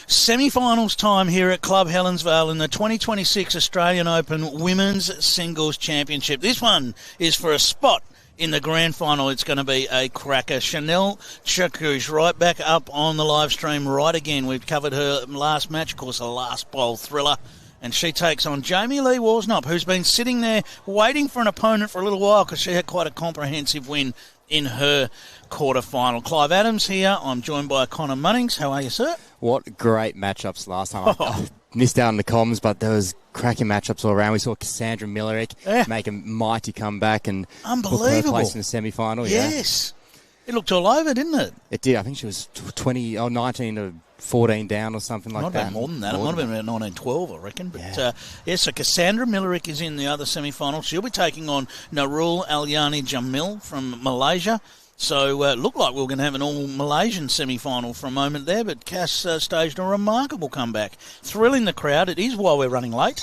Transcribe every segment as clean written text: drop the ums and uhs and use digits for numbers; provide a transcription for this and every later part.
Semi-finals time here at Club Helensvale in the 2026 Australian Open Women's Singles Championship. This one is for a spot in the grand final. It's going to be a cracker. Chakouch right back up on the live stream right again. We've covered her last match, of course, a last bowl thriller. And she takes on Jamie Lee Worsnop, who's been sitting there waiting for an opponent for a little while because she had quite a comprehensive win in her quarter-final. Clive Adams here. I'm joined by Connor Munnings. How are you, sir? What great matchups last time. I missed out on the comms, but there was cracking matchups all around. We saw Cassandra Millerick make a mighty comeback and book her place in the semi-final. Yes. Yeah. It looked all over, didn't it? It did. I think she was 19 to 14 down or something like that. Not more than that. It might have been about 19-12, I reckon. But so Cassandra Millerick is in the other semi-final. She'll be taking on Narul Alyani Jamil from Malaysia. So it looked like we were going to have an all-Malaysian semi-final for a moment there, but Cass staged a remarkable comeback, thrilling the crowd. It is why we're running late,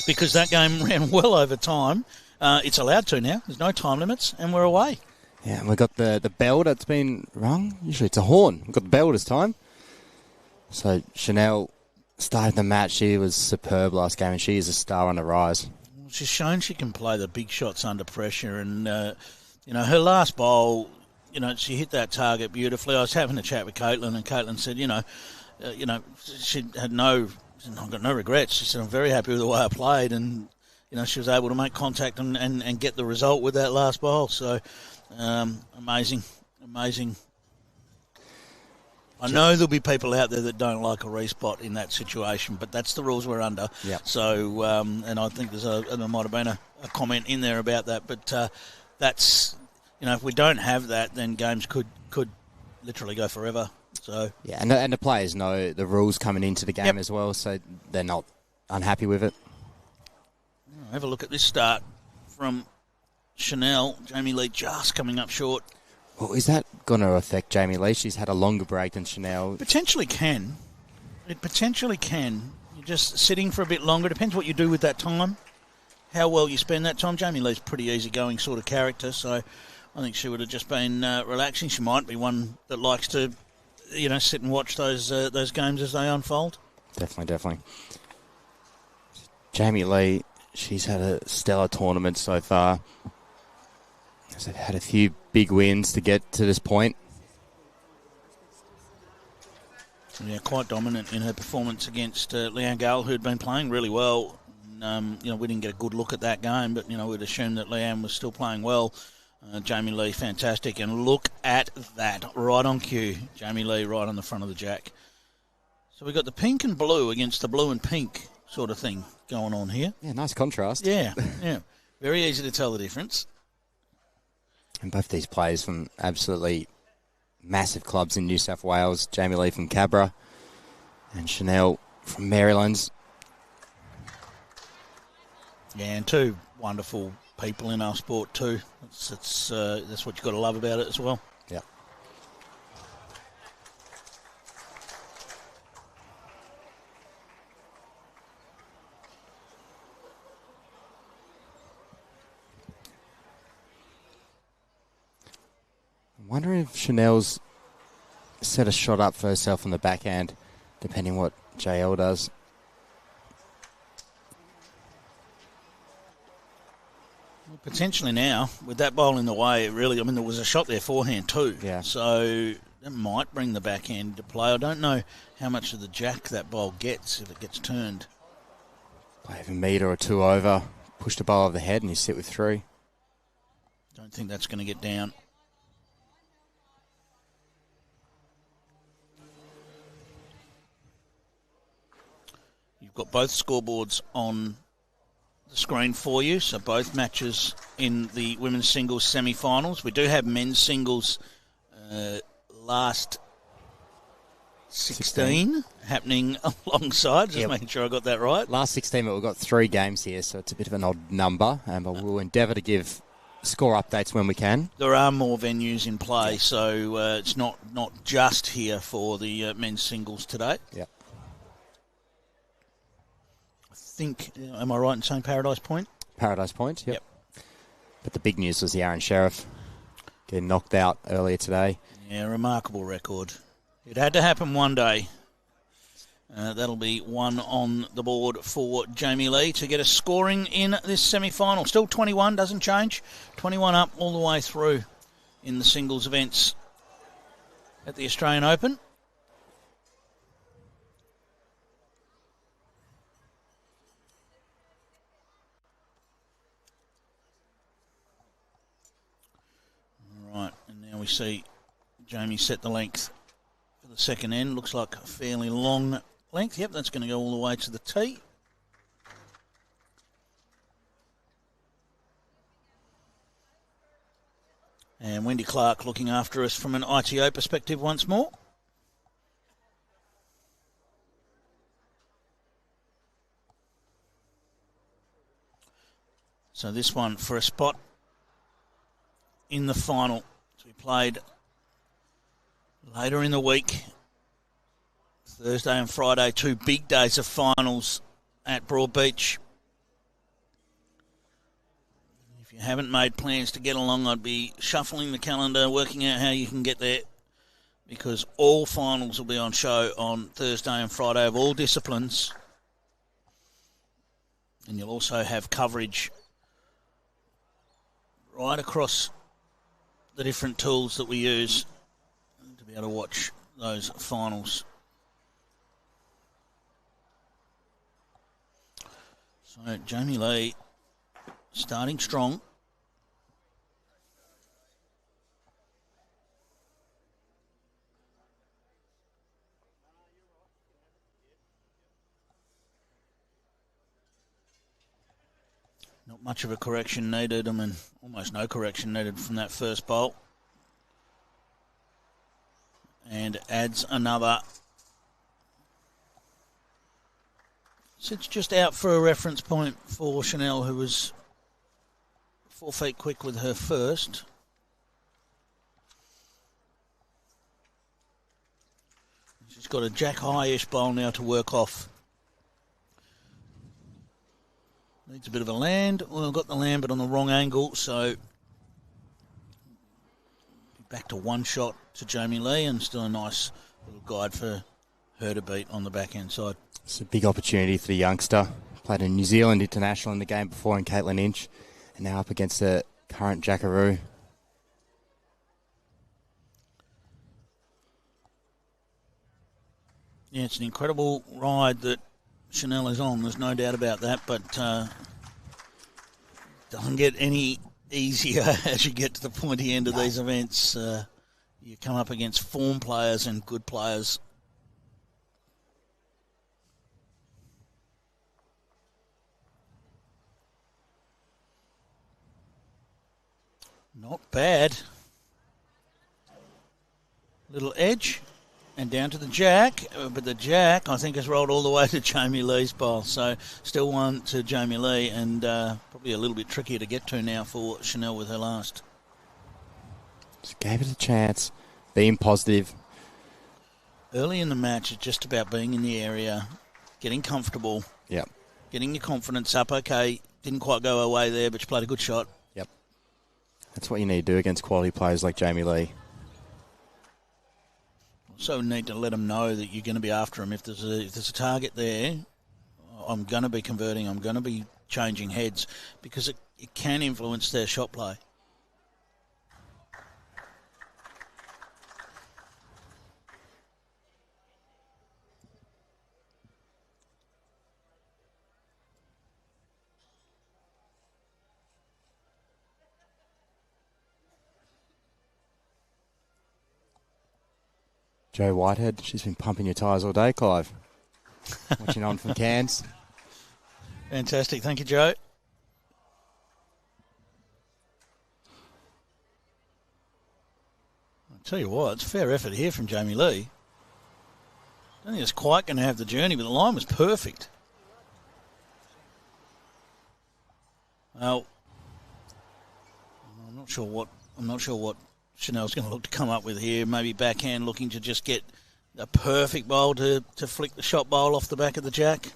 because that game ran well over time. It's allowed to now. There's no time limits, and we're away. Yeah, and we've got the bell that's been rung. Usually it's a horn. We've got the bell this time. So Chanel started the match. She was superb last game, and she is a star on the rise. She's shown she can play the big shots under pressure, and her last bowl, she hit that target beautifully. I was having a chat with Caitlin, and Caitlin said, she had I've got no regrets. She said, I'm very happy with the way I played, and she was able to make contact and get the result with that last bowl. So amazing. I know there'll be people out there that don't like a respot in that situation, but that's the rules we're under. Yep. So, and I think there might have been a comment in there about that, but that's, if we don't have that, then games could literally go forever. So yeah, and the players know the rules coming into the game as well, so they're not unhappy with it. Have a look at this start from Chanel. Jamie Lee just coming up short. Well, is that going to affect Jamie Lee? She's had a longer break than Chanel. Potentially can. It potentially can. You're just sitting for a bit longer. Depends what you do with that time, how well you spend that time. Jamie Lee's a pretty easygoing sort of character, so I think she would have just been relaxing. She might be one that likes to, sit and watch those games as they unfold. Definitely. Jamie Lee, she's had a stellar tournament so far. They've had a few big wins to get to this point. Yeah, quite dominant in her performance against Leanne Gale, who'd been playing really well. We didn't get a good look at that game, but, we'd assume that Leanne was still playing well. Jamie Lee, fantastic. And look at that, right on cue. Jamie Lee right on the front of the jack. So we've got the pink and blue against the blue and pink sort of thing going on here. Yeah, nice contrast. Yeah. Very easy to tell the difference. And both these players from absolutely massive clubs in New South Wales. Jamie Lee from Cabra and Chanel from Merrylands. Yeah, and two wonderful people in our sport too. That's what you've got to love about it as well. Yeah. I'm wondering if Chanel's set a shot up for herself on the backhand, depending what JL does. Well, potentially now, with that bowl in the way, there was a shot there forehand too. Yeah. So that might bring the backhand to play. I don't know how much of the jack that bowl gets if it gets turned. Play a metre or two over, push the bowl over the head, and you sit with three. Don't think that's going to get down. You've got both scoreboards on the screen for you, so both matches in the women's singles semi-finals. We do have men's singles last 16 happening alongside, just making sure I got that right. Last 16, but we've got 3 games here, so it's a bit of an odd number, but we'll endeavour to give score updates when we can. There are more venues in play, so it's not just here for the men's singles today. Yeah. Am I right in saying Paradise Point? Paradise Point, yep. But the big news was the Aaron Sheriff getting knocked out earlier today. Yeah, remarkable record. It had to happen one day. That'll be one on the board for Jamie Lee to get a scoring in this semi-final. Still 21, doesn't change. 21 up all the way through in the singles events at the Australian Open. All right, and now we see Jamie set the length for the second end. Looks like a fairly long length. Yep, that's going to go all the way to the tee. And Wendy Clark looking after us from an ITO perspective once more. So this one for a spot in the final to be played later in the week. Thursday and Friday, 2 big days of finals at Broadbeach. If you haven't made plans to get along, I'd be shuffling the calendar, working out how you can get there, because all finals will be on show on Thursday and Friday of all disciplines. And you'll also have coverage right across the different tools that we use to be able to watch those finals. So Jamie Lee starting strong. Not much of a correction needed. I mean, almost no correction needed from that first bolt. And adds another. Sits just out for a reference point for Chanel, who was 4 feet quick with her first. She's got a jack high-ish bowl now to work off. Needs a bit of a land. Well, got the land, but on the wrong angle, so back to one shot to Jamie Lee, and still a nice little guide for her to beat on the backhand side. It's a big opportunity for the youngster. Played a New Zealand international in the game before in Caitlin Inch, and now up against the current Jackaroo. Yeah, it's an incredible ride that Chanel is on. There's no doubt about that, but doesn't get any easier as you get to the pointy end of these events. You come up against form players and good players. Not bad. Little edge and down to the jack, but the jack, I think, has rolled all the way to Jamie Lee's bowl. So still one to Jamie Lee, and probably a little bit trickier to get to now for Chanel with her last. Just gave it a chance, being positive. Early in the match, it's just about being in the area, getting comfortable, Yep. getting your confidence up. Okay, didn't quite go her way there, but she played a good shot. Yep. That's what you need to do against quality players like Jamie Lee. Also need to let them know that you're going to be after them. If there's a target there, I'm going to be converting. I'm going to be changing heads, because it can influence their shot play. Joe Whitehead, she's been pumping your tyres all day, Clive. Watching on from Cairns. Fantastic. Thank you, Joe. I'll tell you what, it's a fair effort here from Jamie Lee. I don't think it's quite going to have the journey, but the line was perfect. Well, I'm not sure what Chanel's going to look to come up with here. Maybe backhand, looking to just get a perfect bowl to flick the shot bowl off the back of the jack.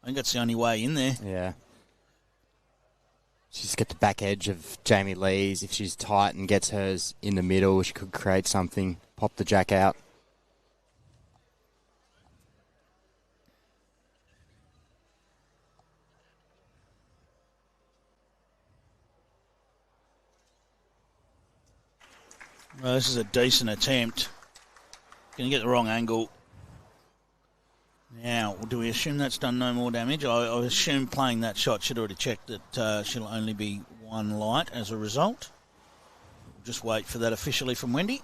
I think that's the only way in there. Yeah. She's got the back edge of Jamie Lee's. If she's tight and gets hers in the middle, she could create something, pop the jack out. Well, this is a decent attempt. Going to get the wrong angle. Now, do we assume that's done no more damage? I assume playing that shot should already check that she'll only be one light as a result. We'll just wait for that officially from Wendy.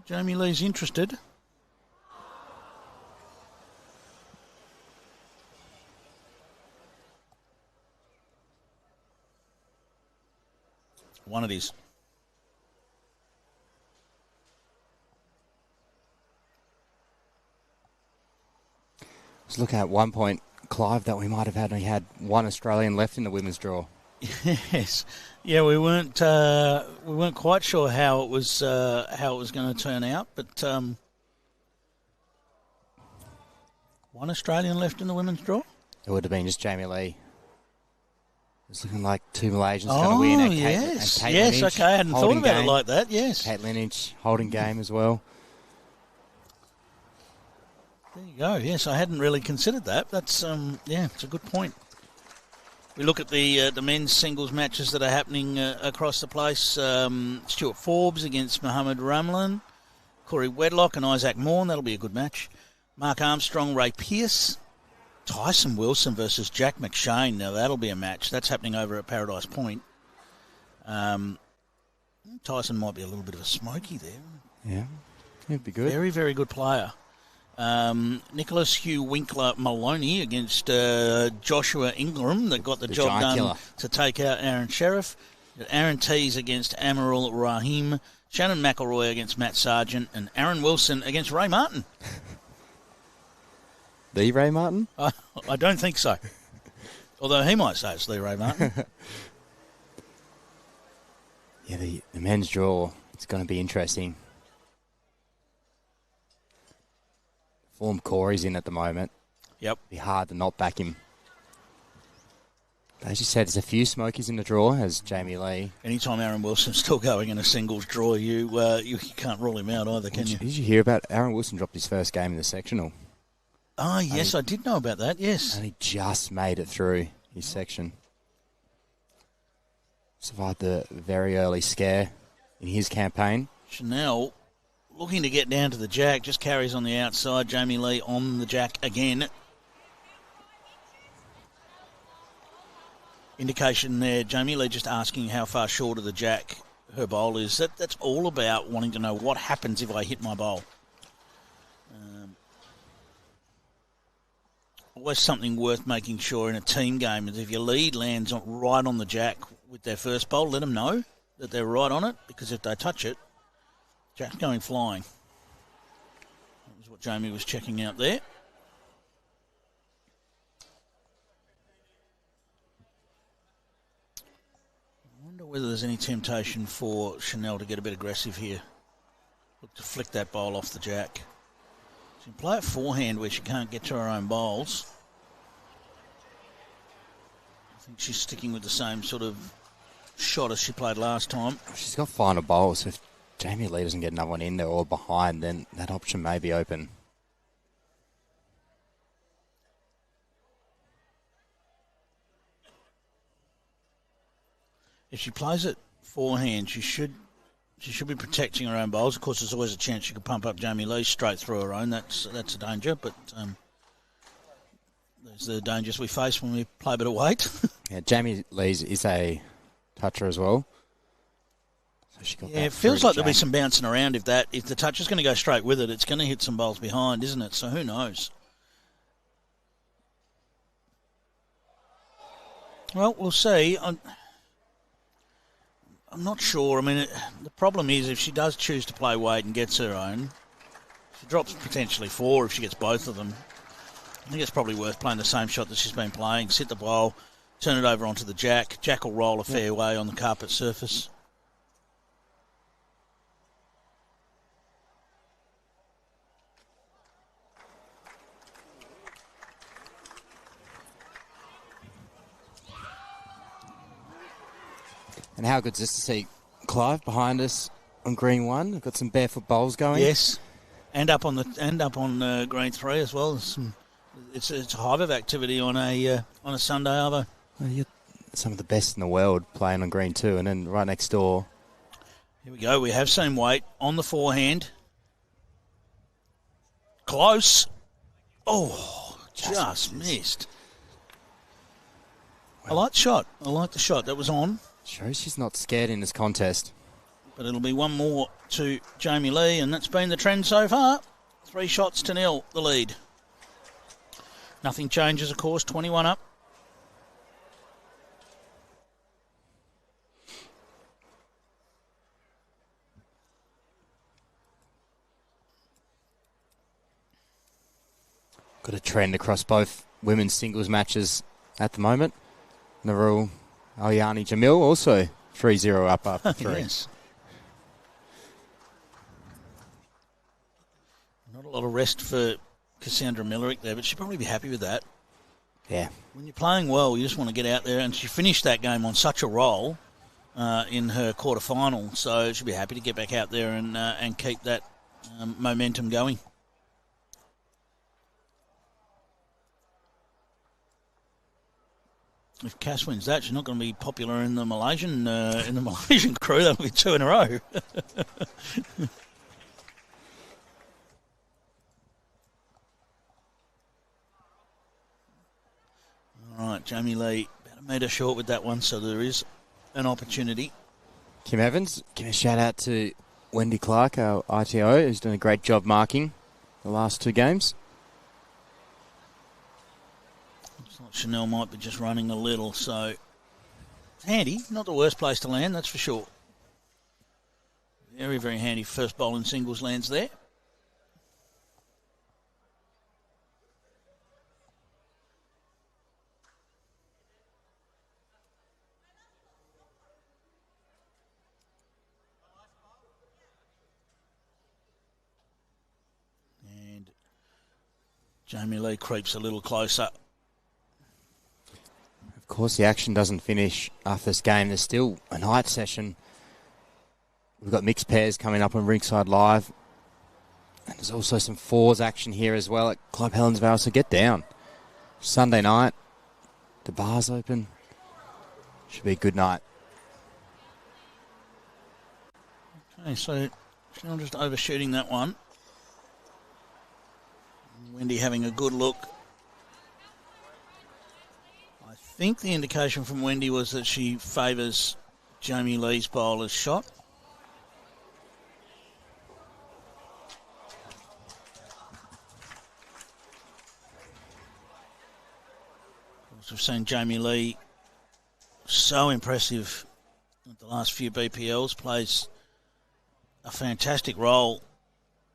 Jamie Lee's interested. One it is. Just looking at one point, Clive, that we might have had only had one Australian left in the women's draw. Yes, yeah, we weren't quite sure how it was going to turn out, but one Australian left in the women's draw. It would have been just Jamie Lee. It's looking like two Malaysians going to win. And Yes, and yes, Lynch, okay, I hadn't thought about game. it like that. Yes, Kate Lynch holding game as well. there you go. Yes, I hadn't really considered that. That's it's a good point. We look at the men's singles matches that are happening across the place. Stuart Forbes against Mohammed Ramlan, Corey Wedlock and Isaac Morn. That'll be a good match. Mark Armstrong, Ray Pearce, Tyson Wilson versus Jack McShane. Now that'll be a match. That's happening over at Paradise Point. Tyson might be a little bit of a smoky there. Yeah, it'd be good. Very, very good player. Nicholas Hugh Winkler Maloney against Joshua Ingram that got the job done killer. to take out Aaron Sheriff. Aaron Tees against Amarul Rahim. Shannon McElroy against Matt Sargent. And Aaron Wilson against Ray Martin. The Ray Martin? I don't think so. Although he might say it's the Ray Martin. Yeah, the men's draw, it's going to be interesting. Form Corey's in at the moment. Yep. Be hard to not back him. As you said, there's a few smokies in the draw, as Jamie Lee. Anytime Aaron Wilson's still going in a singles draw, you can't rule him out either, can you? Did you hear about Aaron Wilson dropped his first game in the sectional? Oh, yes, I did know about that, yes. And he just made it through his section. Survived the very early scare in his campaign. Chanel looking to get down to the jack, just carries on the outside. Jamie Lee on the jack again. Indication there, Jamie Lee just asking how far short of the jack her bowl is. That's all about wanting to know what happens if I hit my bowl. Always something worth making sure in a team game is if your lead lands right on the jack with their first bowl, let them know that they're right on it, because if they touch it, jack's going flying. That was what Jamie was checking out there. I wonder whether there's any temptation for Chanel to get a bit aggressive here. Look to flick that bowl off the jack. She can play it forehand where she can't get to her own bowls. I think she's sticking with the same sort of shot as she played last time. She's got final bowls. If Jamie Lee doesn't get another one in there or behind, then that option may be open. If she plays it forehand, she should be protecting her own bowls. Of course, there's always a chance she could pump up Jamie Lee straight through her own. That's a danger, but there's the dangers we face when we play a bit of weight. Yeah, Jamie Lee's is a toucher as well. So she got it feels like there'll be some bouncing around if the touch is going to go straight with it. It's going to hit some bowls behind, isn't it? So who knows? Well, we'll see. I'm not sure. I mean, the problem is if she does choose to play weight and gets her own, she drops potentially 4 if she gets both of them. I think it's probably worth playing the same shot that she's been playing. Sit the bowl, turn it over onto the jack. Jack will roll a fair way on the carpet surface. And how good's this to see Clive behind us on green 1? We've got some barefoot bowls going. Yes, and up on green 3 as well. it's a hive of activity on a Sunday, Arvo. Well, you're some of the best in the world playing on green too, and then right next door. Here we go. We have seen weight on the forehand. Close. Oh, just missed. Well, I like the shot. I like the shot. That was on. Shows she's not scared in this contest. But it'll be one more to Jamie Lee, and that's been the trend so far. 3 shots to 0, the lead. Nothing changes, of course. 21 up. Got a trend across both women's singles matches at the moment. Narul Alyani Jamil also 3-0 up after 3. Yes. Not a lot of rest for Cassandra Millerick there, but she'd probably be happy with that. Yeah. When you're playing well, you just want to get out there, and she finished that game on such a roll in her quarterfinal, so she'll be happy to get back out there and keep that momentum going. If Cass wins that, she's not going to be popular in the Malaysian crew. That'll be 2 in a row. All right, Jamie Lee about a metre short with that one, so there is an opportunity. Kim Evans, give a shout out to Wendy Clark, our ITO, who's done a great job marking the last 2 games. Chanel might be just running a little, so handy. Not the worst place to land, that's for sure. Very, very handy first bowling singles lands there. And Jamie Lee creeps a little closer. Of course, the action doesn't finish after this game. There's still a night session. We've got mixed pairs coming up on Rinkside Live. And there's also some fours action here as well at Club Helensvale, so get down. Sunday night, the bar's open. Should be a good night. Okay, so Chanel just overshooting that one. Wendy having a good look. I think the indication from Wendy was that she favours Jamie Lee's bowler's shot. We've seen Jamie Lee so impressive at the last few BPLs, plays a fantastic role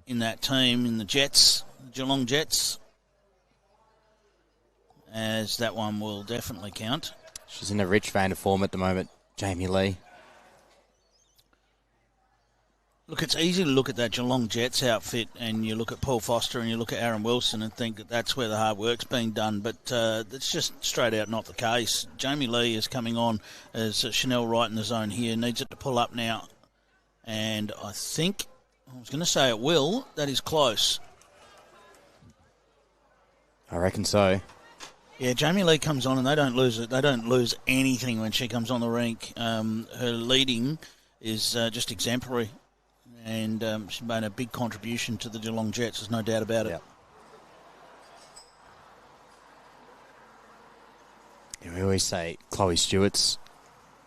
in that team, in the Jets, the Geelong Jets, as that one will definitely count. She's in a rich vein of form at the moment, Jamie Lee. Look, it's easy to look at that Geelong Jets outfit and you look at Paul Foster and you look at Aaron Wilson and think that that's where the hard work's being done, but that's just straight out not the case. Jamie Lee is coming on as Chanel right in the zone here, needs it to pull up now, and I think, I was going to say it will, that is close. I reckon so. Yeah, Jamie Lee comes on and they don't lose it. They don't lose anything when she comes on the rink. Her leading is just exemplary. And she's made a big contribution to the Geelong Jets, there's no doubt about it. Yep. Yeah, we always say Chloe Stewart's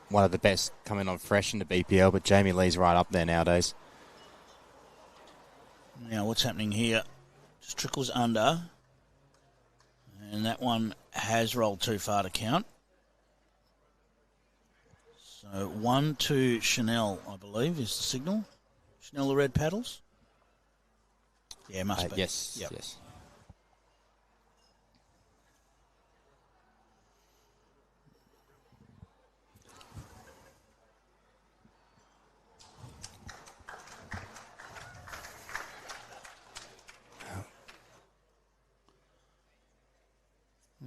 one of the best coming on fresh in the BPL, but Jamie Lee's right up there nowadays. Now what's happening here? Just trickles under. And that one has rolled too far to count. So 1 to Chanel, I believe, is the signal. Chanel the red paddles? Yeah, must be. Yes, yep. Yes.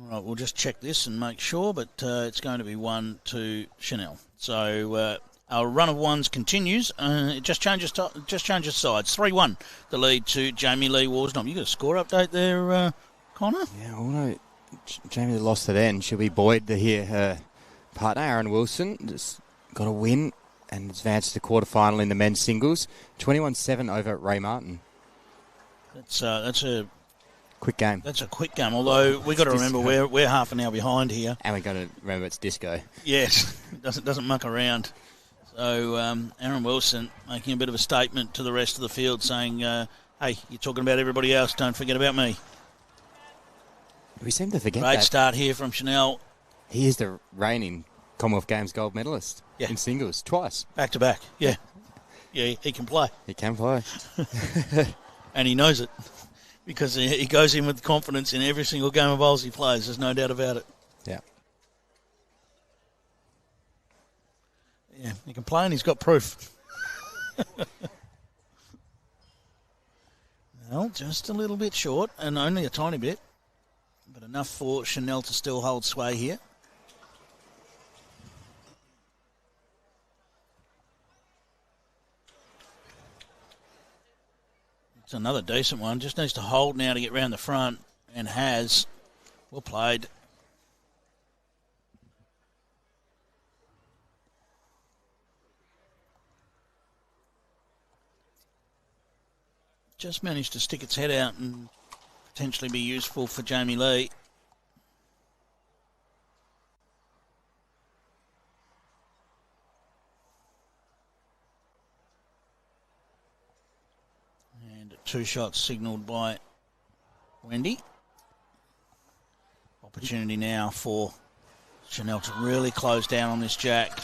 All right, we'll just check this and make sure, but it's going to be 1 to Chanel. So our run of ones continues. It just changes sides. 3-1, the lead to Jamie Lee Worsnop. You got a score update there, Connor? Yeah, well, no, Jamie lost it then. She'll be buoyed to hear her partner, Aaron Wilson, just got a win and advanced to the quarterfinal in the men's singles. 21-7 over Ray Martin. That's a quick game. That's a quick game, although we've got to remember we're half an hour behind here. And we've got to remember it's disco. Yes, it doesn't muck around. So Aaron Wilson making a bit of a statement to the rest of the field saying, hey, you're talking about everybody else, don't forget about me. We seem to forget Great that. start here from Chanel. He is the reigning Commonwealth Games gold medalist in singles, twice. Back to back, yeah. Yeah, he can play. He can play. And he knows it because he goes in with confidence in every single game of bowls he plays. There's no doubt about it. Yeah. Yeah, he can play and he's got proof. Well, just a little bit short and only a tiny bit, but enough for Chanel to still hold sway here. It's another decent one. Just needs to hold now to get round the front and has. Well played. Just managed to stick its head out and potentially be useful for Jamie Lee. And 2 shots signalled by Wendy. Opportunity now for Chanel to really close down on this jack.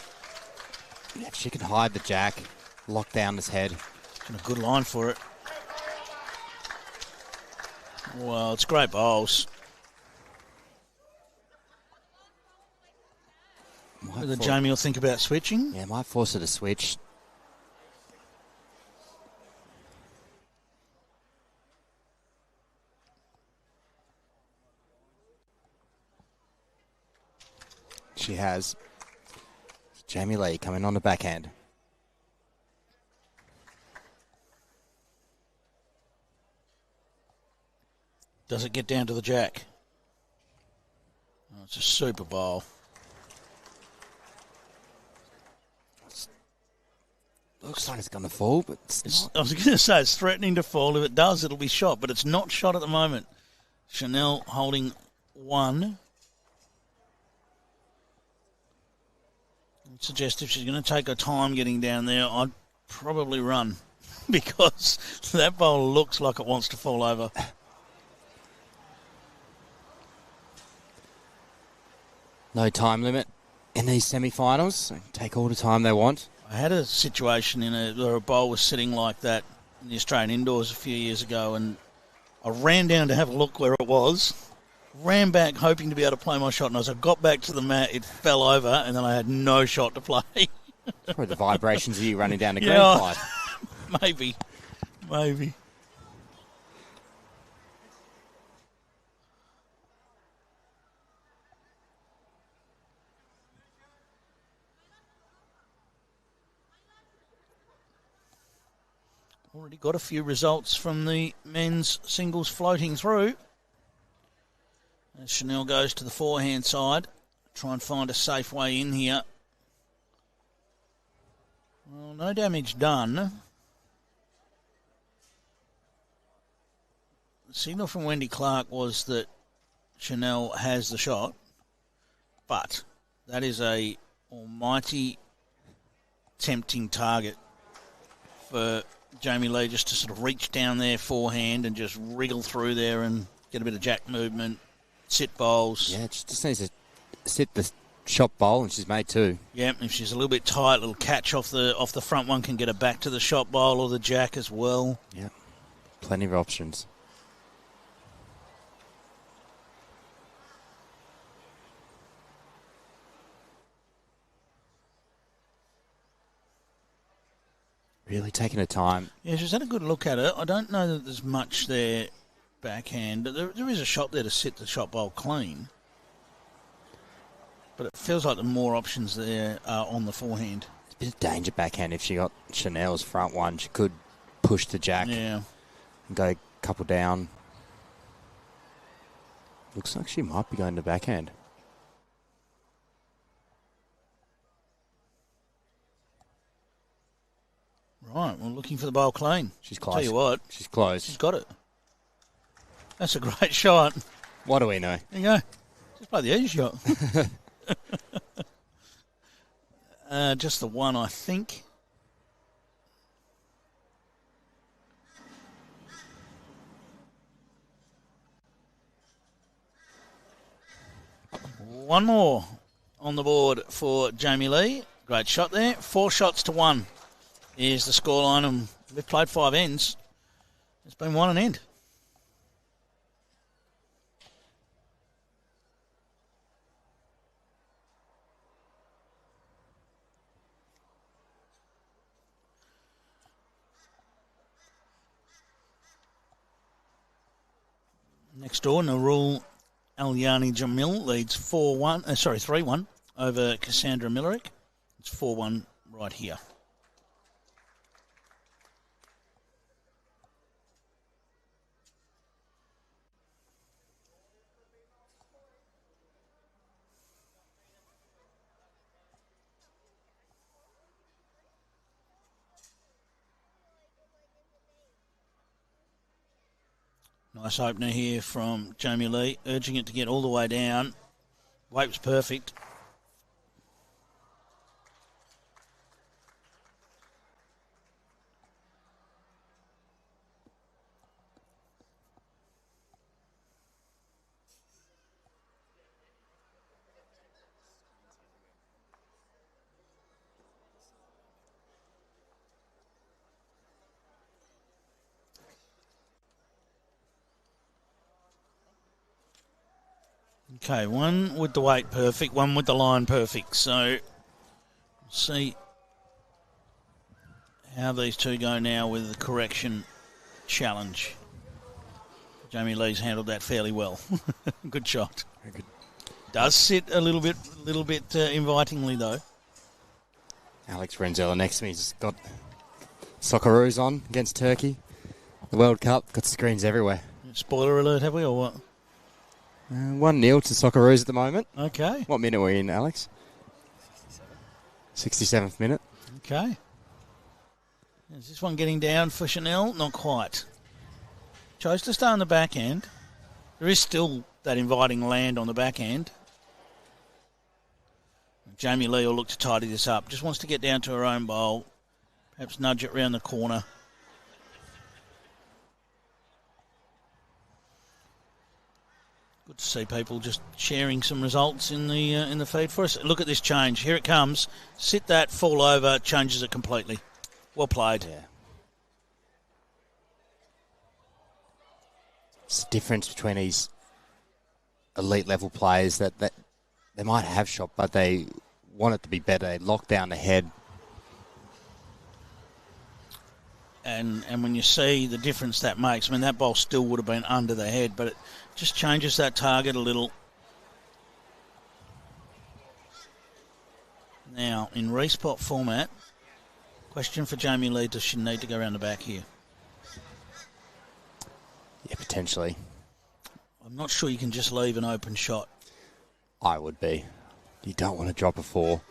Yeah, if she can hide the jack, lock down this head. Got a good line for it. Well, it's great bowls. Whether Jamie will think about switching. Yeah, might force her to switch. She has. Jamie Lee coming on the backhand. Does it get down to the jack? Oh, it's a super bowl. Looks like it's going to fall, but it's not. I was going to say it's threatening to fall. If it does, it'll be shot, but it's not shot at the moment. Chanel holding 1. I'd suggest if she's going to take her time getting down there, I'd probably run because that bowl looks like it wants to fall over. No time limit in these semi-finals. So take all the time they want. I had a situation where a bowl was sitting like that in the Australian Indoors a few years ago, and I ran down to have a look where it was, ran back hoping to be able to play my shot, and as I got back to the mat, it fell over, and then I had no shot to play. Probably the vibrations of you running down the green Yeah, side. Maybe. Already got a few results from the men's singles floating through. As Chanel goes to the forehand side, try and find a safe way in here. Well, no damage done. The signal from Wendy Clark was that Chanel has the shot, but that is a almighty tempting target for Jamie Lee just to sort of reach down there forehand and just wriggle through there and get a bit of jack movement, sit bowls. Yeah, she just needs to sit the shot bowl, and she's made 2. Yeah, if she's a little bit tight, a little catch off the front one can get her back to the shot bowl or the jack as well. Yeah, plenty of options. Really taking her time. Yeah, she's had a good look at it. I don't know that there's much there backhand. There is a shot there to sit the shot bowl clean. But it feels like the more options there are on the forehand. It's a bit of danger backhand. If she got Chanel's front one, she could push the jack and go a couple down. Looks like she might be going to backhand. Right, we're looking for the bowl clean. She's close. Tell you what. She's close. She's got it. That's a great shot. What do we know? There you go. Just play the easy shot. Just the one, I think. One more on the board for Jamie Lee. Great shot there. 4 shots to 1 is the scoreline, and we've played 5 ends. It's been 1 an end. Next door, Narul Alyani Jamil leads 3-1 over Cassandra Millerick. It's 4-1 right here. Nice opener here from Jamie Lee, urging it to get all the way down. Weight was perfect. Okay, one with the weight perfect, one with the line perfect. So, see how these two go now with the correction challenge. Jamie Lee's handled that fairly well. Good shot. Very good. Does sit a little bit invitingly though. Alex Renzella next to me has got Socceroos on against Turkey. The World Cup, got screens everywhere. Spoiler alert, have we, or what? 1-0 to Socceroos at the moment. Okay. What minute are we in, Alex? 67th minute. Okay. Is this one getting down for Chanel? Not quite. Chose to stay on the back end. There is still that inviting land on the back end. Jamie Lee will look to tidy this up. Just wants to get down to her own bowl. Perhaps nudge it round the corner. Good to see people just sharing some results in the feed for us. Look at this change. Here it comes. Sit that, fall over, changes it completely. Well played. Yeah. It's the difference between these elite level players that they might have shot, but they want it to be better. They lock down the head. And when you see the difference that makes, I mean, that ball still would have been under the head, but it just changes that target a little. Now, in respot format, question for Jamie Lee, does she need to go around the back here? Yeah, potentially. I'm not sure you can just leave an open shot. I would be. You don't want to drop a 4.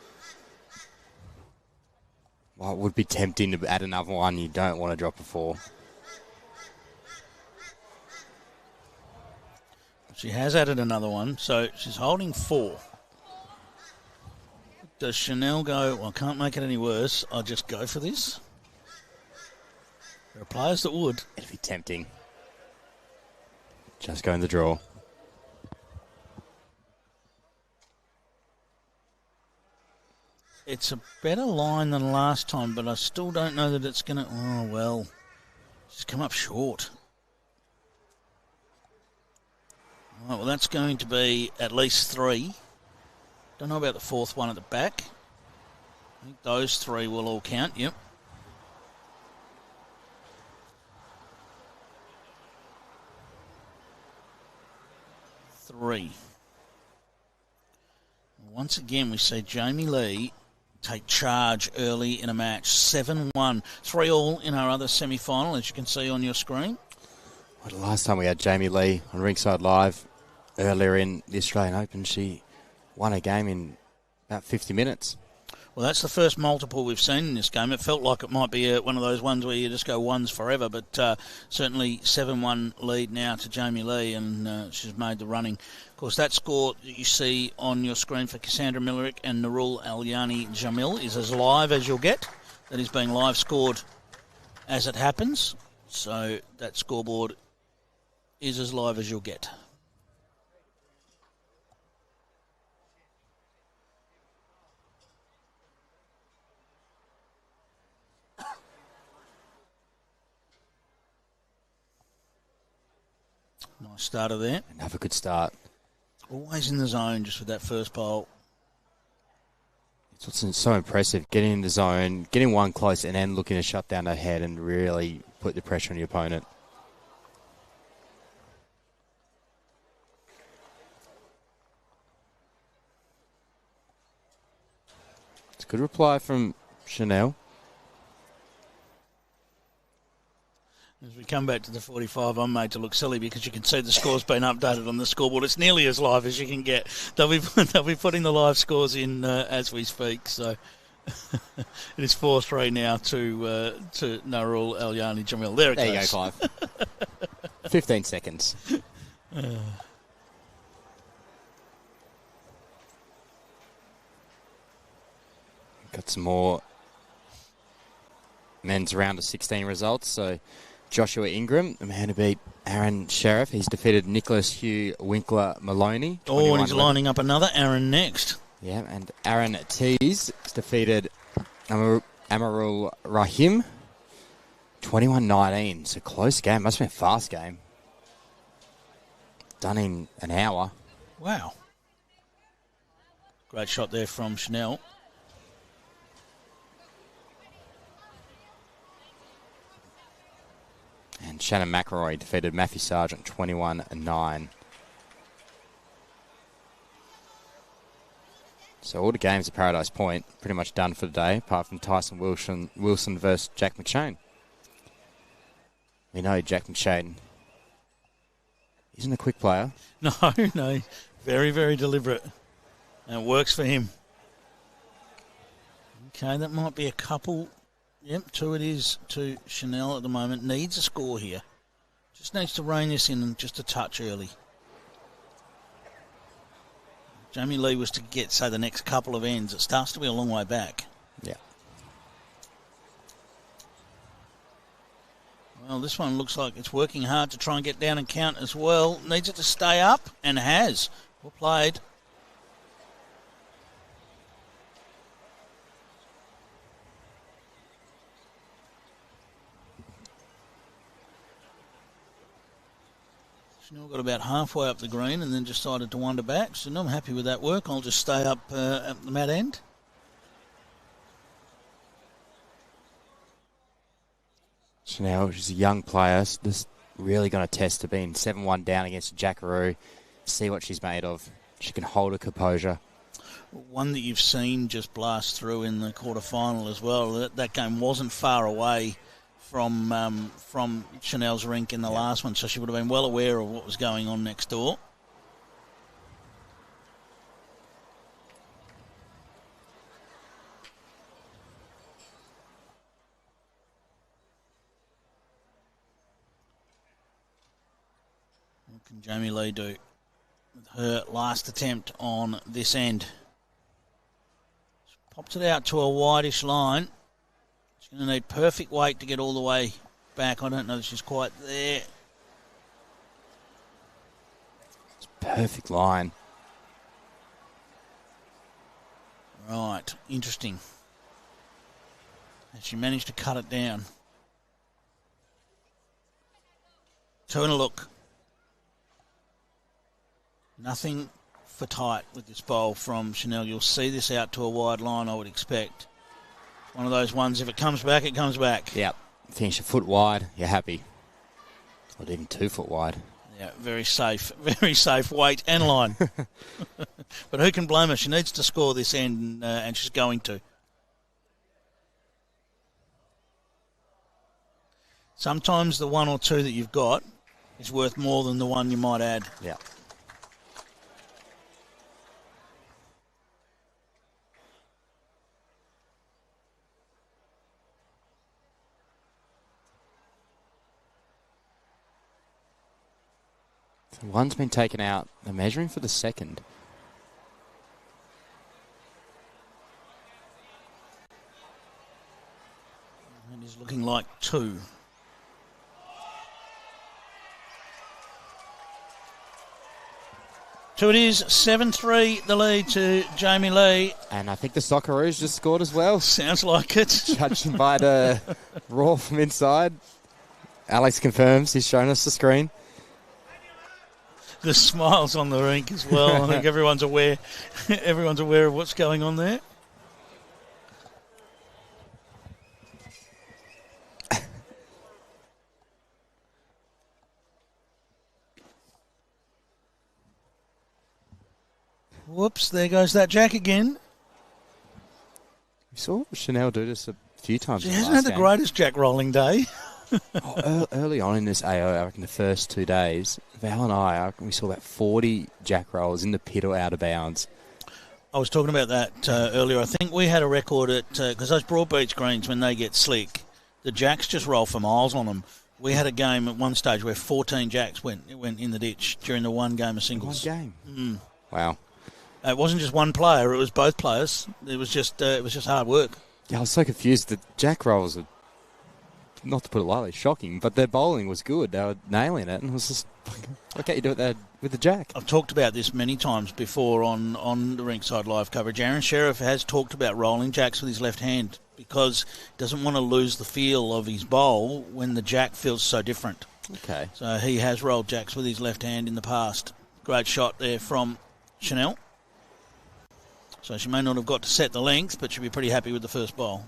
Well, it would be tempting to add another one. You don't want to drop a 4. She has added another one, so she's holding 4. Does Chanel go, well, I can't make it any worse, I'll just go for this? There are players that would. It'd be tempting. Just go in the draw. It's a better line than last time, but I still don't know that it's going to... Oh, well. She's come up short. All right, well, that's going to be at least 3. Don't know about the 4th one at the back. I think those 3 will all count, yep. Three. Once again, we see Jamie Lee take charge early in a match. 7-1. 3-all in our other semi-final, as you can see on your screen. Well, the last time we had Jamie Lee on Rinkside Live, earlier in the Australian Open. She won a game in about 50 minutes. Well, that's the first multiple we've seen in this game. It felt like it might be one of those ones where you just go ones forever, but certainly 7-1 lead now to Jamie Lee, and she's made the running. Of course, that score that you see on your screen for Cassandra Millerick and Narul Alyani Jamil is as live as you'll get. That is being live scored as it happens, so that scoreboard is as live as you'll get. Nice starter there. Another good start. Always in the zone just with that first bowl. It's what's so impressive, getting in the zone, getting one close and then looking to shut down her head and really put the pressure on your opponent. It's a good reply from Chanel. As we come back to the 45, I'm made to look silly because you can see the score's been updated on the scoreboard. It's nearly as live as you can get. They'll be putting the live scores in as we speak. So it is 4-3 now to Narul Alyani Jamil. There you goes. go, Clive. 15 seconds. Got some more men's round of 16 results. So Joshua Ingram, the man who beat Aaron Sheriff. He's defeated Nicholas Hugh Winkler Maloney. Oh, and he's lining up another Aaron next. Yeah, and Aaron Tees defeated Amarul Rahim. 21-19. It's a close game. Must have been a fast game. Done in an hour. Wow. Great shot there from Chanel. And Shannon McElroy defeated Matthew Sargent 21-9. So all the games at Paradise Point pretty much done for the day, apart from Tyson Wilson versus Jack McShane. We know Jack McShane isn't a quick player. No. Very, very deliberate. And it works for him. Okay, that might be a couple. Yep, 2 it is to Chanel at the moment. Needs a score here. Just needs to rein this in just a touch early. Jamie Lee was to get, say, the next couple of ends. It starts to be a long way back. Yeah. Well, this one looks like it's working hard to try and get down and count as well. Needs it to stay up, and has. Well played. Chanel got about halfway up the green and then decided to wander back. So I'm happy with that work. I'll just stay up at the mat end. Chanel, she's a young player. So this really going to test her being 7-1 down against Jackaroo. See what she's made of. She can hold her composure. One that you've seen just blast through in the quarterfinal as well. That game wasn't far away from Chanel's rink in the last one, so she would have been well aware of what was going on next door. What can Jamie Lee do with her last attempt on this end? She popped it out to a wideish line. She's going to need perfect weight to get all the way back. I don't know that she's quite there. It's a perfect line. Right, interesting. And she managed to cut it down. 2 and a look. Nothing for tight with this bowl from Chanel. You'll see this out to a wide line, I would expect. One of those ones, if it comes back, it comes back. Yep. Finish a foot wide, you're happy. Not even 2 foot wide. Yeah, very safe weight and line. But who can blame her? She needs to score this end, and she's going to. Sometimes the 1 or 2 that you've got is worth more than the one you might add. Yeah. So one's been taken out. They're measuring for the second. And he's looking like 2. So it is 7-3, the lead to Jamie Lee. And I think the Socceroos just scored as well. Sounds like it. Judging by the roar from inside. Alex confirms. He's shown us the screen. The smiles on the rink as well. I think everyone's aware. Everyone's aware of what's going on there. Whoops, there goes that jack again. We saw Chanel do this a few times. She hasn't had the greatest jack rolling day. Early on in this AO, I reckon the first 2 days, Val and I reckon we saw about 40 jack rolls in the pit or out of bounds. I was talking about that earlier. I think we had a record at, because those broad beach greens, when they get slick, the jacks just roll for miles on them. We had a game at one stage where 14 jacks went in the ditch during the one game of singles. One game? Wow. It wasn't just one player; it was both players. It was just hard work. Yeah, I was so confused. The jack rolls are, not to put it lightly, shocking, but their bowling was good. They were nailing it, and it was just, why can't you do it with the jack? I've talked about this many times before on the Rinkside Live coverage. Aaron Sheriff has talked about rolling jacks with his left hand because he doesn't want to lose the feel of his bowl when the jack feels so different. Okay. So he has rolled jacks with his left hand in the past. Great shot there from Chanel. So she may not have got to set the length, but she'll be pretty happy with the first bowl.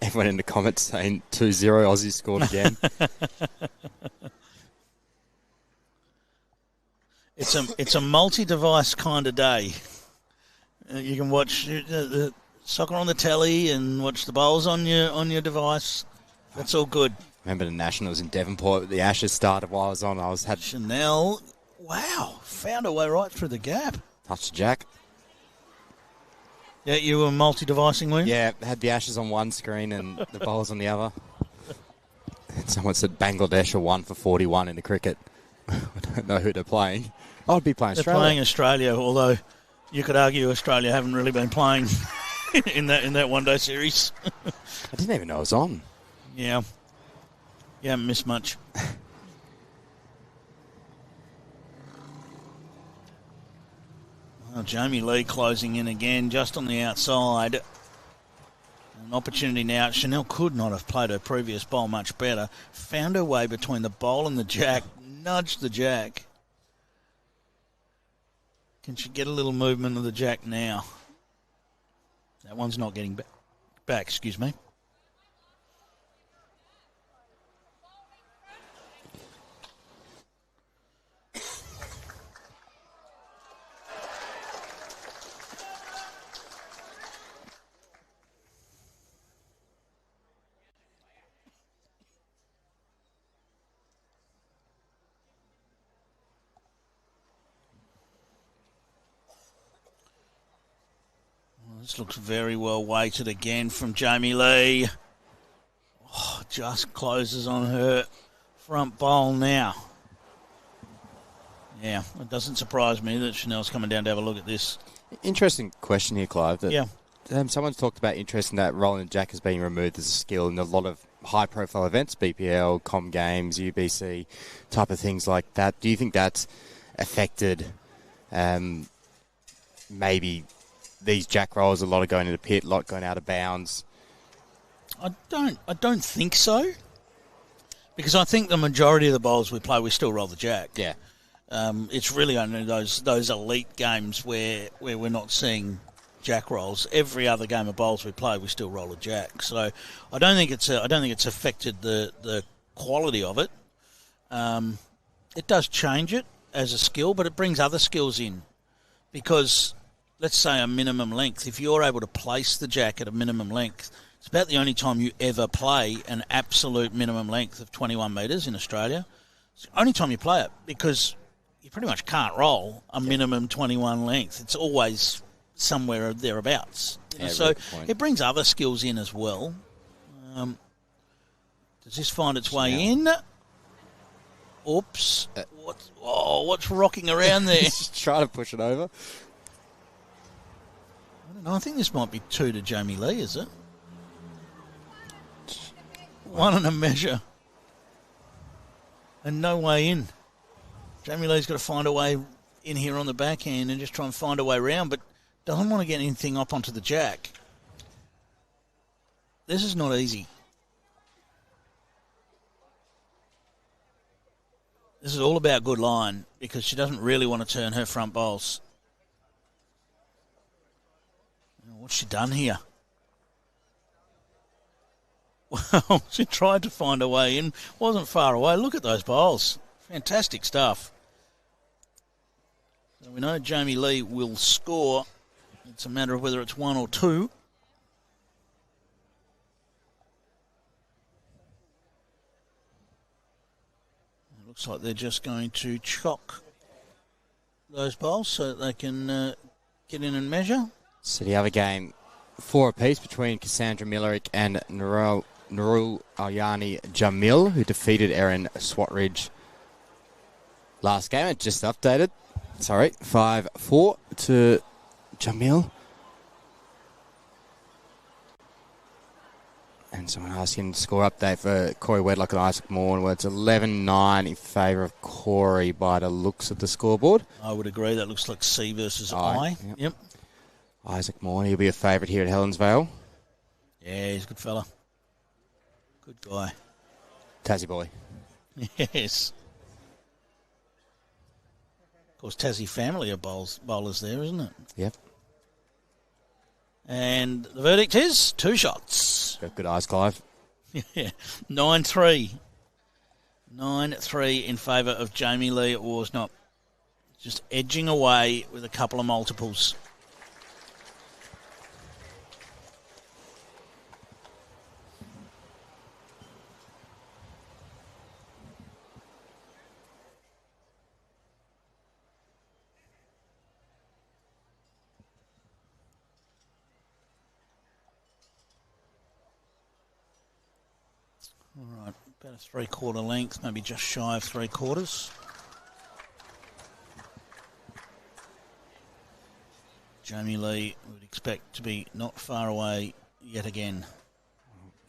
Everyone in the comments saying 2-0 Aussie scored again. It's a multi-device kind of day. You can watch the soccer on the telly and watch the bowls on your device. That's all good. Remember the Nationals in Devonport? The Ashes started while I was on. Chanel, wow, found her way right through the gap. Touched the jack. Yeah, you were multi-devicing, were you? Yeah, had the Ashes on one screen and the bowls on the other. And someone said Bangladesh are 1 for 41 in the cricket. I don't know who they're playing. I'd be playing Australia. They're playing Australia, although you could argue Australia haven't really been playing in that one-day series. I didn't even know it was on. Yeah. You haven't missed much. Well, Jamie Lee closing in again, just on the outside. An opportunity now. Chanel could not have played her previous bowl much better. Found her way between the bowl and the jack. Nudged the jack. Can she get a little movement of the jack now? That one's not getting back, excuse me. This looks very well weighted again from Jamie Lee. Oh, just closes on her front bowl now. Yeah, it doesn't surprise me that Chanel's coming down to have a look at this. Interesting question here, Clive. Yeah. Someone's talked about interest in that rolling jack has been removed as a skill in a lot of high-profile events, BPL, Com Games, UBC, type of things like that. Do you think that's affected maybe these jack rolls, a lot of going into the pit, a lot going out of bounds? I don't think so. Because I think the majority of the bowls we play, we still roll the jack. Yeah. It's really only those elite games where we're not seeing jack rolls. Every other game of bowls we play, we still roll a jack. So I don't think it's affected the quality of it. It does change it as a skill, but it brings other skills in. Because let's say a minimum length. If you're able to place the jack at a minimum length, it's about the only time you ever play an absolute minimum length of 21 metres in Australia. It's the only time you play it because you pretty much can't roll a minimum 21 length. It's always somewhere thereabouts. So it brings other skills in as well. Does this find its way in? Oops. What's rocking around there? Just try to push it over. I don't know. I think this might be 2 to Jamie Lee, is it? 1 and a measure. And no way in. Jamie Lee's got to find a way in here on the backhand and just try and find a way around, but doesn't want to get anything up onto the jack. This is not easy. This is all about good line because she doesn't really want to turn her front bowls. What's she done here? Well, she tried to find a way in. Wasn't far away. Look at those bowls. Fantastic stuff. So we know Jamie Lee will score. It's a matter of whether it's 1 or 2. It looks like they're just going to chock those bowls so that they can get in and measure. So the other game, 4 apiece between Cassandra Millerick and Nurul Alyani Jamil, who defeated Erin Swatridge last game. It just updated. 5-4 to Jamil. And someone asking score update for Corey Wedlock and Isaac Morn, where it's 11-9 in favour of Corey by the looks of the scoreboard. I would agree. That looks like C versus I. Yep. Isaac Morn, he'll be a favourite here at Helensvale. Yeah, he's a good fella. Good guy. Tassie boy. Yes. Of course, Tassie family of bowlers there, isn't it? Yep. And the verdict is 2 shots. Got good eyes, Clive. Yeah, 9-3. 9-3 in favour of Jamie Lee at Worsnop. Just edging away with a couple of multiples. All right, about a 3/4 length, maybe just shy of 3/4. Jamie Lee would expect to be not far away yet again.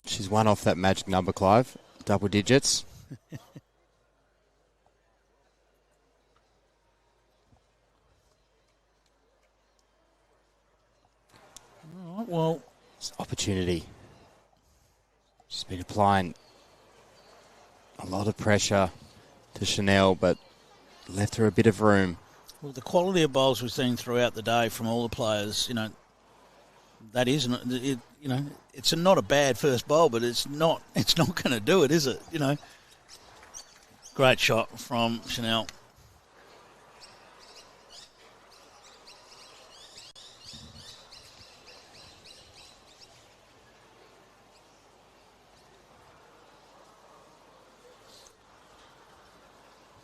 She's one off that magic number, Clive. Double digits. All right, well, it's opportunity. She's been applying a lot of pressure to Chanel, but left her a bit of room. Well, the quality of bowls we've seen throughout the day from all the players, that isn't it. It's not a bad first bowl, but it's not going to do it, is it? Great shot from Chanel.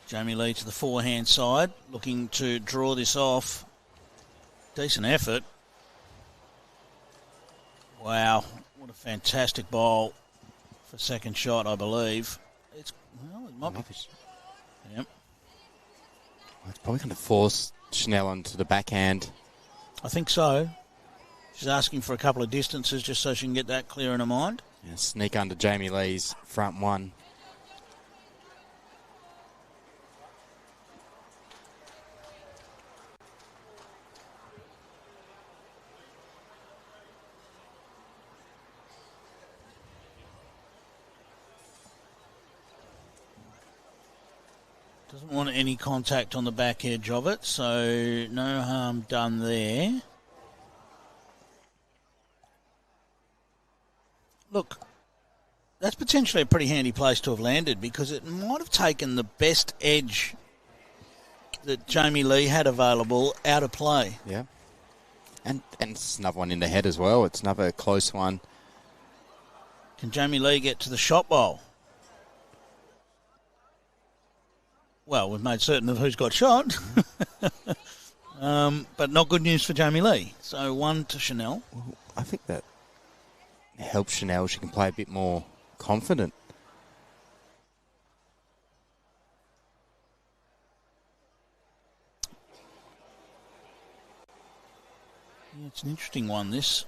Jamie Lee to the forehand side, looking to draw this off. Decent effort. Wow, what a fantastic bowl for second shot, I believe. It might be. Yep. It's probably going to force Chanel onto the backhand. I think so. She's asking for a couple of distances just so she can get that clear in her mind. Yeah, sneak under Jamie Lee's front one. Doesn't want any contact on the back edge of it, so no harm done there. Look, that's potentially a pretty handy place to have landed because it might have taken the best edge that Jamie Lee had available out of play. Yeah. And it's another one in the head as well. It's another close one. Can Jamie Lee get to the shot bowl? well, we've made certain of who's got shot. But not good news for Jamie Lee. So 1 to Chanel. Well, I think that helps Chanel. She can play a bit more confident. Yeah, it's an interesting one, this.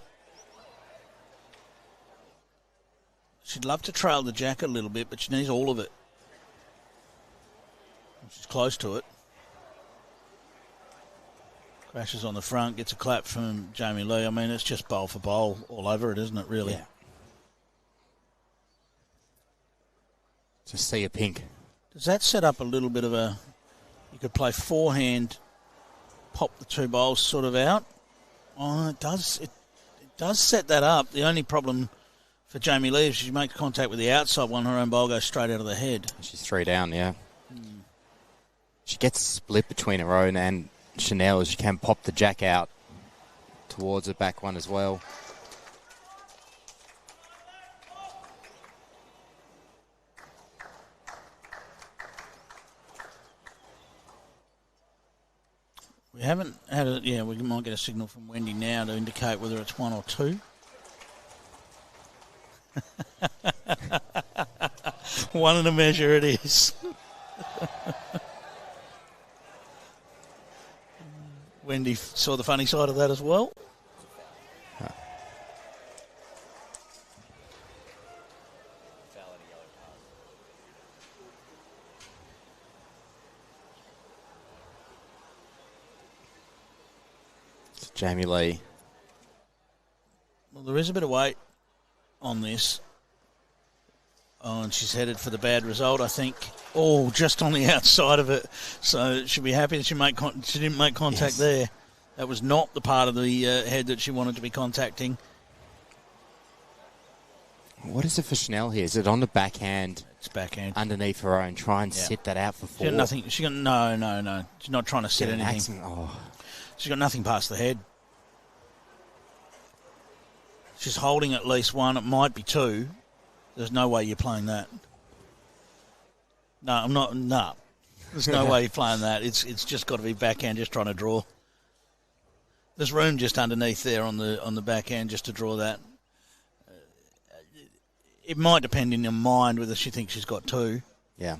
She'd love to trail the jack a little bit, but she needs all of it. She's close to it. Crashes on the front, gets a clap from Jamie Lee. I mean, it's just bowl for bowl all over it, isn't it, really? Yeah. Just see a pink. Does that set up a little bit of a... You could play forehand, pop the 2 bowls sort of out. Oh, it does. It does set that up. The only problem for Jamie Lee is she makes contact with the outside one. Her own bowl goes straight out of the head. She's 3 down, yeah. She gets split between her own and Chanel as she can pop the jack out towards the back one as well. We haven't had a... Yeah, we might get a signal from Wendy now to indicate whether it's 1 or 2. One and a measure it is. Wendy saw the funny side of that as well. It's Jamie Lee. Well, there is a bit of weight on this. Oh, and she's headed for the bad result, I think. Oh, just on the outside of it. So she'll be happy that she didn't make contact there. That was not the part of the head that she wanted to be contacting. What is it for Chanel here? Is it on the backhand? It's backhand. Underneath her own. Try and sit that out for 4. She got nothing. No. She's not trying to sit anything. She's got nothing past the head. She's holding at least 1. It might be 2. There's no way you're playing that. No, I'm not. No. There's no way you're playing that. It's just got to be backhand, just trying to draw. There's room just underneath there on the backhand just to draw that. It might depend in your mind whether she thinks she's got 2. Yeah.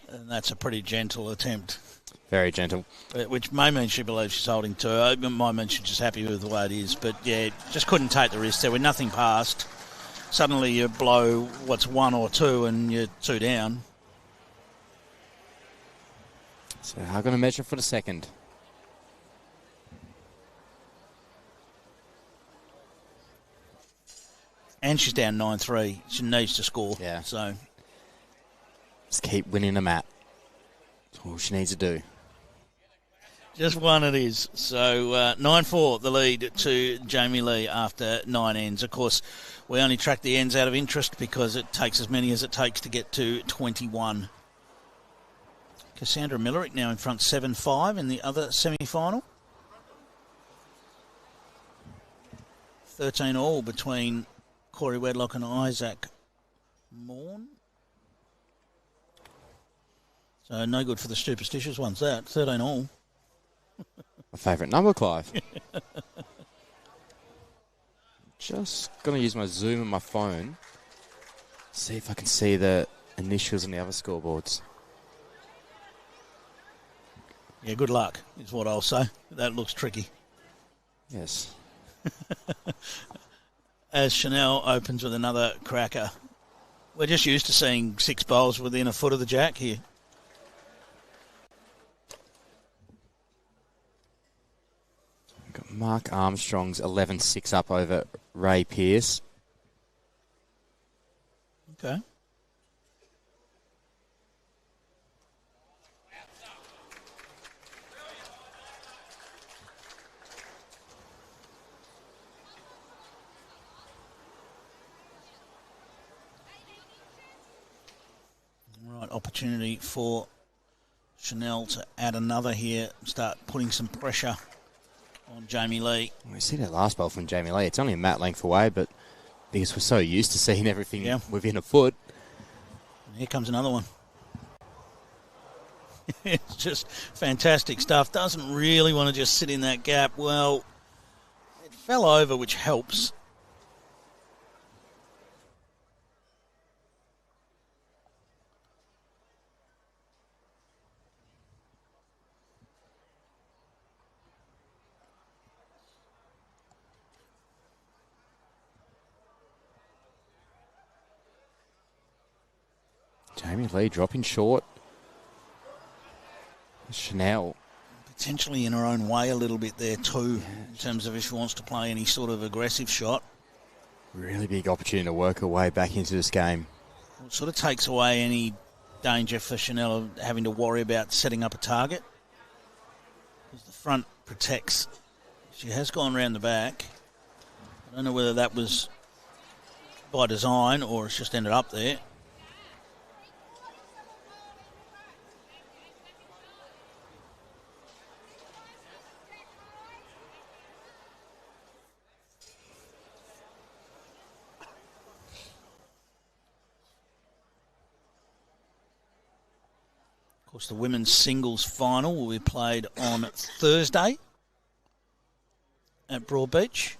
And that's a pretty gentle attempt. Very gentle. Which may mean she believes she's holding 2. It might mean she's just happy with the way it is. But, yeah, just couldn't take the risk there with nothing past. Suddenly you blow what's 1 or 2 and you're 2 down. So how going to measure for the second? And she's down 9-3. She needs to score. Yeah. So... Just keep winning the mat. That's all she needs to do. Just 1 it is. So 9-4 the lead to Jamie Lee after 9 ends. Of course, we only track the ends out of interest because it takes as many as it takes to get to 21. Cassandra Millerick now in front 7-5 in the other semi-final. 13 all between Corey Wedlock and Isaac Morn. So no good for the superstitious ones, that. 13 all. My favourite number, Clive. Just going to use my Zoom on my phone. See if I can see the initials on the other scoreboards. Yeah, good luck is what I'll say. That looks tricky. Yes. As Chanel opens with another cracker. We're just used to seeing 6 bowls within a foot of the jack here. Got Mark Armstrong's 11-6 up over Ray Pearce. Okay. Right, opportunity for Chanel to add another here, start putting some pressure on Jamie Lee. We see that last ball from Jamie Lee. It's only a mat length away, but because we're so used to seeing everything within a foot. And here comes another one. It's just fantastic stuff. Doesn't really want to just sit in that gap. Well, it fell over, which helps. Jamie Lee dropping short. Chanel. Potentially in her own way a little bit there too, in terms of if she wants to play any sort of aggressive shot. Really big opportunity to work her way back into this game. Well, it sort of takes away any danger for Chanel of having to worry about setting up a target. Because the front protects. She has gone around the back. I don't know whether that was by design or it's just ended up there. Of course, the women's singles final will be played on Thursday at Broadbeach.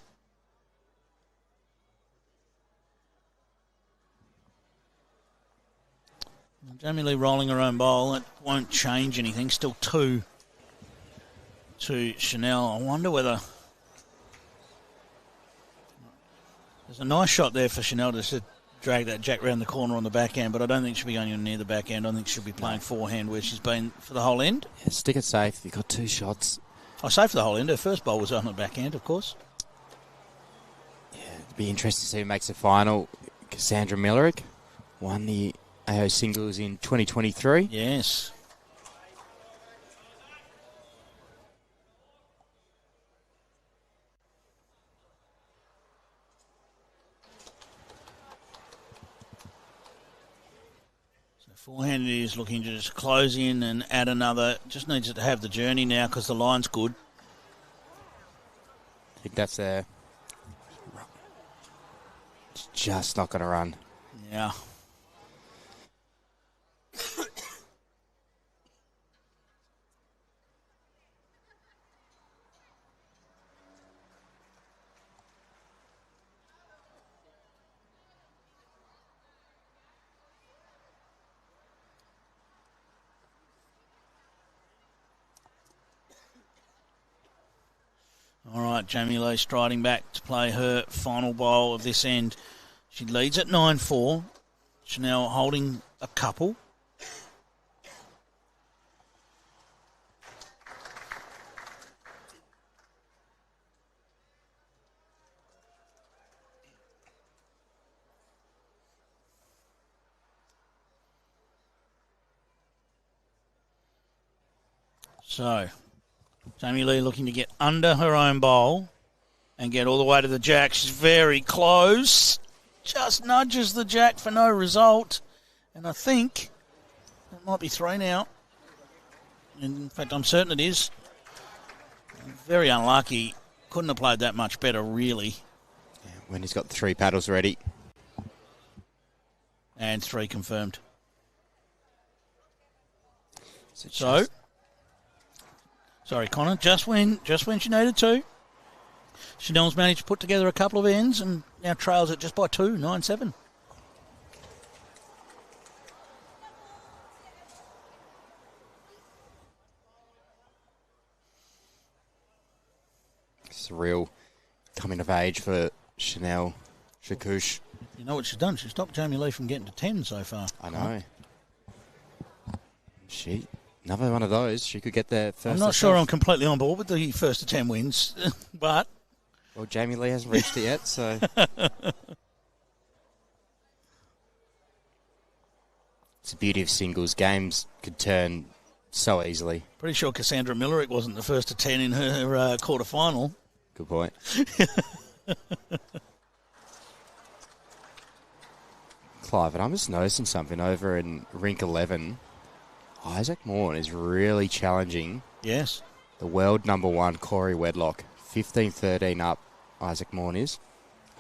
Jamie Lee rolling her own bowl. It won't change anything. Still 2 to Chanel. I wonder whether... There's a nice shot there for Chanel to drag that jack round the corner on the backhand, but I don't think she'll be going near the backhand. I think she'll be playing forehand where she's been for the whole end. Yeah, stick it safe. You've got 2 shots. I say for the whole end. Her first bowl was on the backhand, of course. Yeah, it'd be interesting to see who makes the final. Cassandra Millerick won the AO singles in 2023. Yes. Forehand is looking to just close in and add another. Just needs it to have the journey now because the line's good. I think that's there. It's just not going to run. Yeah. All right, Jamie Lee striding back to play her final bowl of this end. She leads at 9-4. Chanel holding a couple. So... Jamie Lee looking to get under her own bowl and get all the way to the jack. She's very close. Just nudges the jack for no result. And I think it might be 3 now. In fact, I'm certain it is. Very unlucky. Couldn't have played that much better, really. Yeah, when he's got 3 paddles ready. And 3 confirmed. So sorry, Connor. Just when she needed to, Chanel's managed to put together a couple of ends and now trails it just by 2, 9-7. It's a real coming of age for Chanel Chakouch. You know what she's done? She's stopped Jamie Lee from getting to 10 so far. I know. Another one of those. She could get there first. I'm not sure I'm completely on board with the first to 10 wins, but... Well, Jamie Lee hasn't reached it yet, so... It's the beauty of singles. Games could turn so easily. Pretty sure Cassandra Millerick wasn't the first to 10 in her quarter-final. Good point. Clive, and I'm just noticing something over in rink 11. Isaac Morn is really challenging. Yes. The world number one, Corey Wedlock. 15-13 up, Isaac Morn is.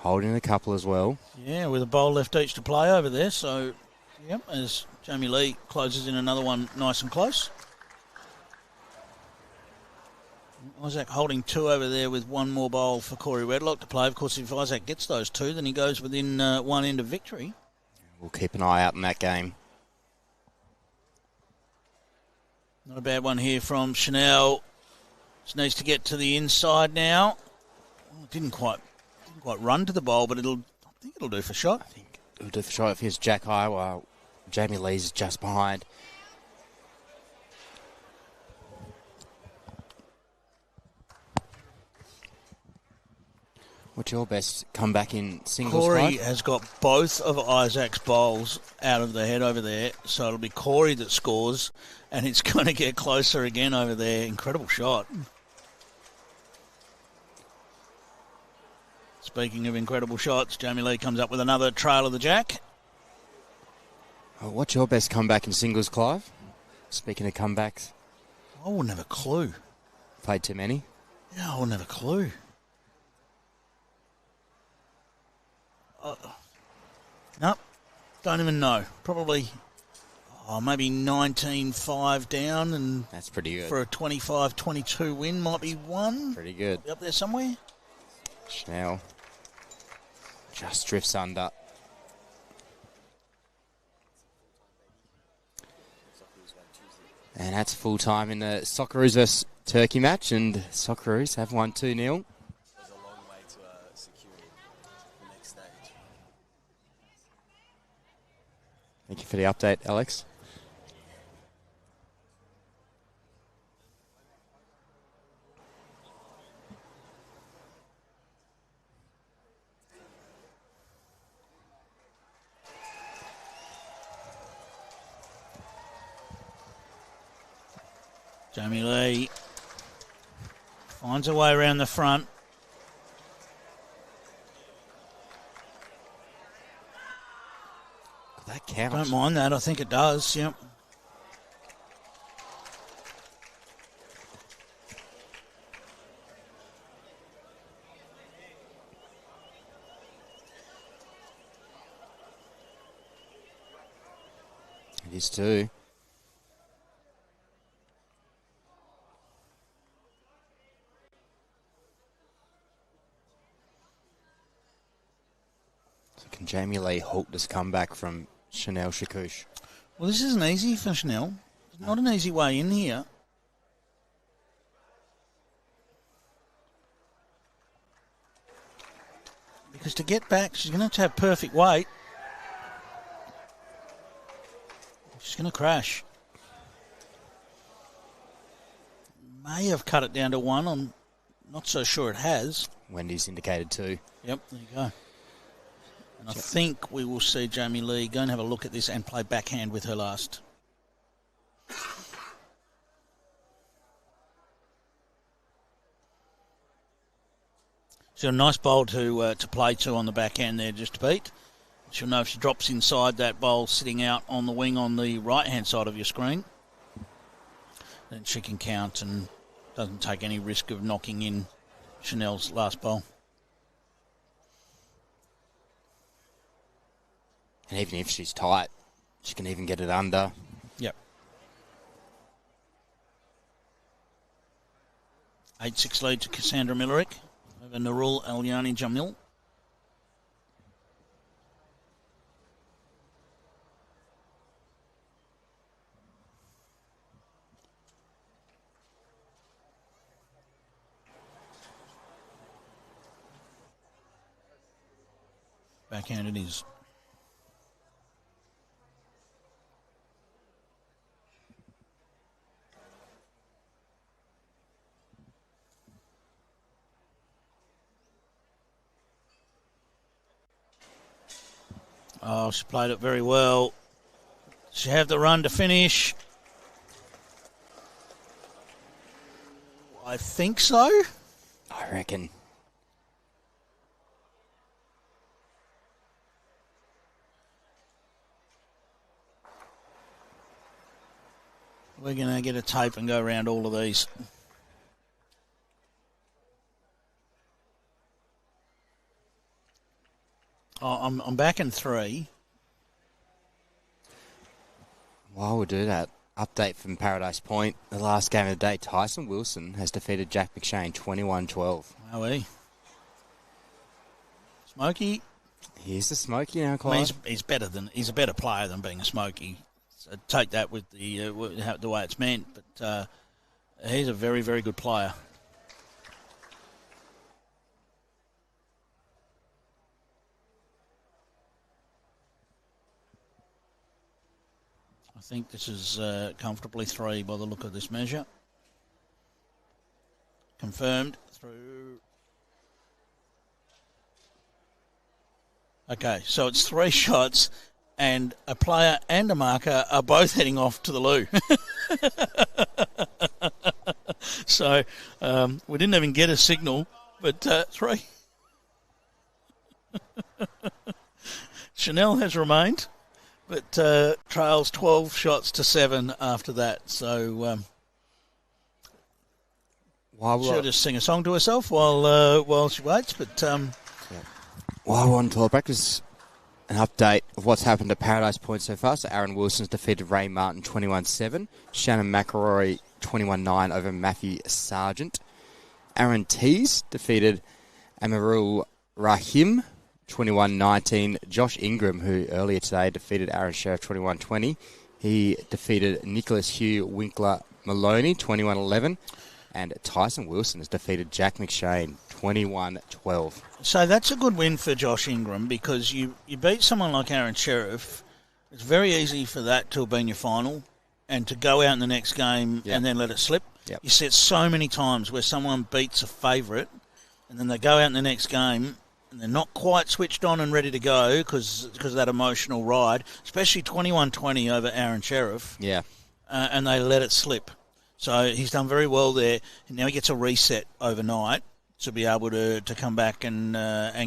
Holding a couple as well. Yeah, with a bowl left each to play over there. So, yep, as Jamie Lee closes in another one nice and close. Isaac holding 2 over there with one more bowl for Corey Wedlock to play. Of course, if Isaac gets those 2, then he goes within one end of victory. We'll keep an eye out in that game. Not a bad one here from Chanel. Just needs to get to the inside now. Oh, didn't quite run to the bowl, but I think it'll do for shot. I think it'll do for shot if he's Jack High while Jamie Lee's just behind. What's your best comeback in singles? Corey has got both of Isaac's bowls out of the head over there, so it'll be Corey that scores, and it's going to get closer again over there. Incredible shot. Speaking of incredible shots, Jamie Lee comes up with another trail of the jack. What's your best comeback in singles, Clive? Speaking of comebacks. I wouldn't have a clue. Played too many? Yeah, I wouldn't have a clue. Nope, don't even know. Probably, maybe 19-5 down, and that's pretty good. For a 25-22 win, might be one. Pretty good. Up there somewhere. Chanel just drifts under. And that's full time in the Socceroos vs Turkey match, and Socceroos have won 2-0. Thank you for the update, Alex. Jamie Lee finds a way around the front. That counts. Don't mind that. I think it does. Yep. It is too. So can Jamie Lee halt this comeback from Chanel Chakouch? Well, this isn't easy for Chanel. It's not an easy way in here. Because to get back, she's going to have perfect weight. She's going to crash. May have cut it down to 1. I'm not so sure it has. Wendy's indicated 2. Yep, there you go. And I think we will see Jamie Lee go and have a look at this and play backhand with her last. She's got a nice bowl to play to on the backhand there just to beat. She'll know if she drops inside that bowl sitting out on the wing on the right-hand side of your screen. Then she can count and doesn't take any risk of knocking in Chanel's last bowl. And even if she's tight, she can even get it under. Yep. 8-6 lead to Cassandra Millerick over Narul Alyani Jamil. Backhand it is. Oh, she played it very well. She have the run to finish. I think so. I reckon. We're going to get a tape and go around all of these. Oh, I'm back in 3. While we do that, update from Paradise Point. The last game of the day, Tyson Wilson has defeated Jack McShane 21-12. Wowee. Smokey. He's the Smokey now, Clive. He's a better player than being a Smokey. So take that with the way it's meant. But he's a very, very good player. I think this is comfortably 3 by the look of this measure. Confirmed through. Okay, so it's 3 shots, and a player and a marker are both heading off to the loo. So we didn't even get a signal, but 3. Chanel has remained, but trails 12 shots to 7 after that. So she'll just sing a song to herself while she waits. But while we're on tour practice, an update of what's happened at Paradise Point so far. So Aaron Wilson's defeated Ray Martin 21-7. Shannon McElroy 21-9 over Matthew Sargent. Aaron Tees defeated Amarul Rahim 21-19. Josh Ingram, who earlier today defeated Aaron Sheriff 21-20. He defeated Nicholas Hugh Winkler Maloney 21-11. And Tyson Wilson has defeated Jack McShane 21-12. So that's a good win for Josh Ingram, because you beat someone like Aaron Sheriff. It's very easy for that to have been your final and to go out in the next game and then let it slip. Yep. You see it so many times where someone beats a favourite and then they go out in the next game and they're not quite switched on and ready to go because of that emotional ride, especially 21-20 over Aaron Sheriff. Yeah. And they let it slip. So he's done very well there. And now he gets a reset overnight to be able to come back and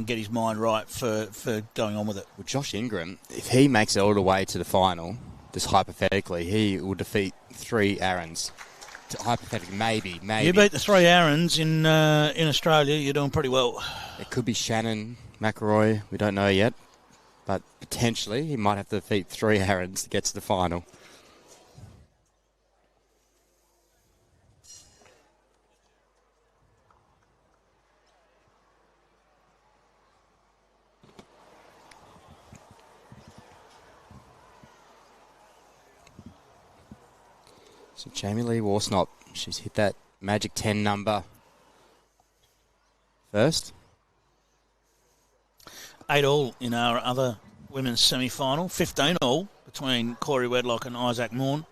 get his mind right for going on with it. Well, Josh Ingram, if he makes it all the way to the final, just hypothetically, he will defeat 3 Aarons. Hypothetically, maybe. You beat the 3 Aarons in Australia, you're doing pretty well. It could be Shannon McElroy, we don't know yet. But potentially, he might have to defeat 3 Aarons to get to the final. So Jamie Lee Worsnop, she's hit that magic 10 number first. 8 all in our other women's semi-final. 15 all between Corey Wedlock and Isaac Morn.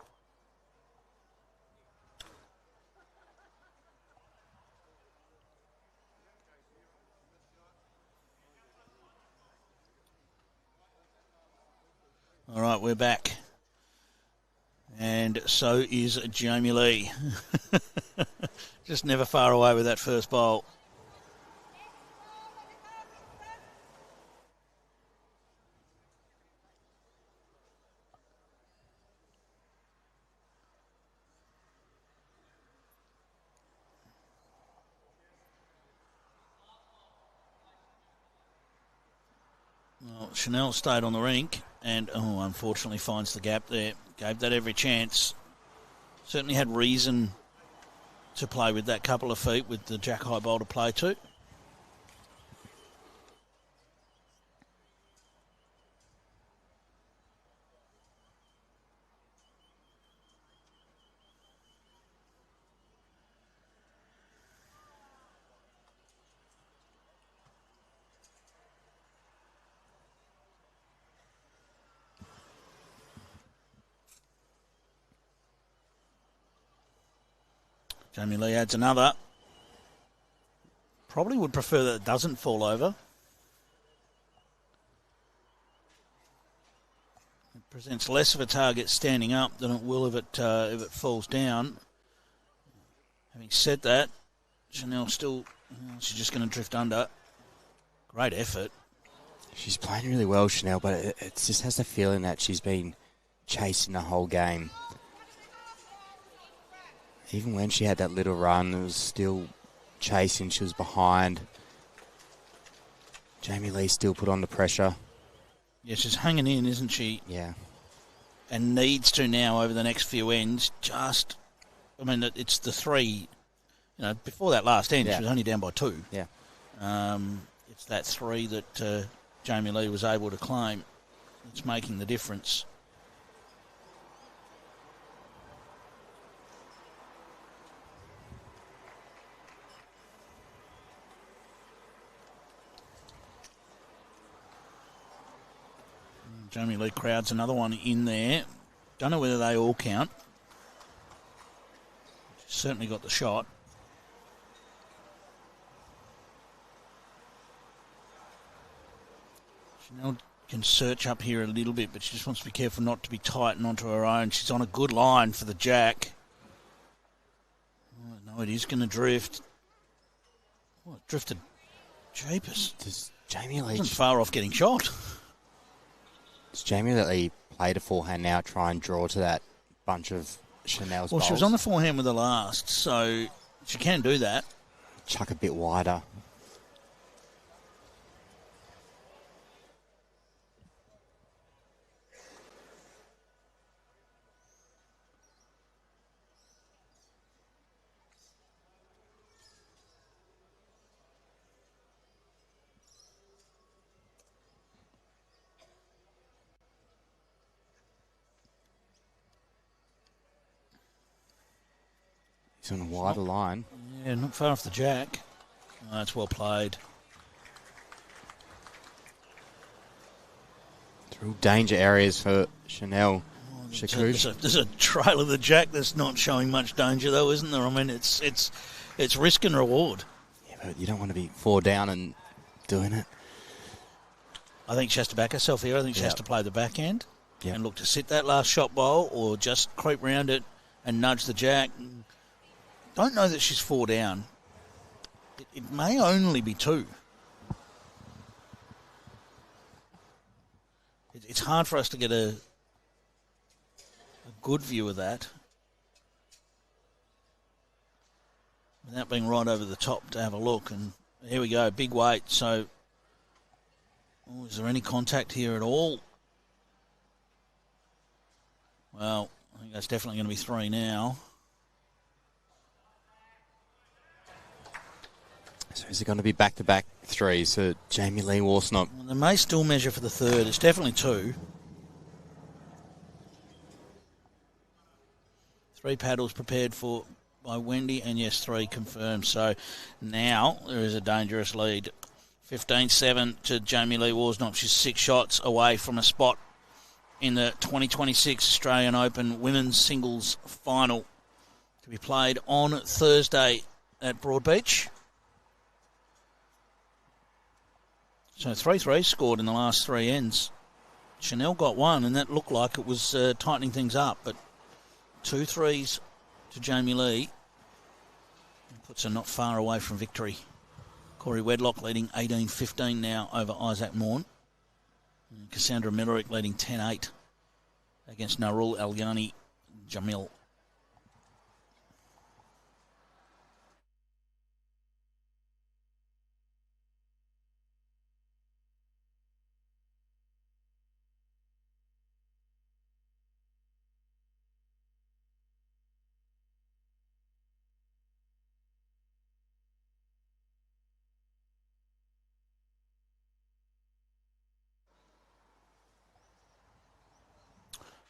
All right, we're back. And so is Jamie Lee. Just never far away with that first bowl. Well, Chanel stayed on the rink and, unfortunately finds the gap there. Gave that every chance. Certainly had reason to play with that couple of feet with the jack high bowl to play to. Jamie Lee adds another. Probably would prefer that it doesn't fall over. It presents less of a target standing up than it will if it falls down. Having said that, Chanel still, she's just going to drift under. Great effort. She's playing really well, Chanel, but it just has the feeling that she's been chasing the whole game. Even when she had that little run, it was still chasing. She was behind. Jamie Lee still put on the pressure. Yeah, she's hanging in, isn't she? Yeah. And needs to now over the next few ends. It's the 3. Before that last end, she was only down by 2. Yeah. It's that 3 that Jamie Lee was able to claim. It's making the difference. Jamie Lee crowds another one in there. Don't know whether they all count. She's certainly got the shot. Chanel can search up here a little bit, but she just wants to be careful not to be tight and onto her own. She's on a good line for the jack. Oh, no, it is going to drift. Oh, it drifted. Jeepers. Does Jamie Lee... Wasn't far off getting shot. Does Jamie Lee play the forehand now, try and draw to that bunch of Chanel's Well, bowls? she was on the forehand with the last, so she can do that. Chuck a bit wider. He's on a wider line. Yeah, not far off the jack. Oh, that's well played. Through danger areas for Chanel. Chakouch. There's a trail of the jack that's not showing much danger, though, isn't there? I mean, it's risk and reward. Yeah, but you don't want to be 4 down and doing it. I think she has to back herself here. I think she has to play the backhand and look to sit that last shot bowl or just creep round it and nudge the jack. Don't know that she's 4 down. It may only be 2. It's hard for us to get a good view of that without being right over the top to have a look. And here we go, big weight. So, is there any contact here at all? Well, I think that's definitely going to be 3 now. So is it going to be back-to-back 3s? So Jamie Lee Worsnop. Well, they may still measure for the 3rd. It's definitely 2. 3 paddles prepared for by Wendy, and yes, 3 confirmed. So now there is a dangerous lead. 15-7 to Jamie Lee Worsnop. She's 6 shots away from a spot in the 2026 Australian Open Women's Singles Final to be played on Thursday at Broadbeach. So 3-3 scored in the last 3 ends. Chanel got 1, and that looked like it was tightening things up. But 2 threes to Jamie Lee puts her not far away from victory. Corey Wedlock leading 18-15 now over Isaac Morn. And Cassandra Millerick leading 10-8 against Narul Alyani Jamil.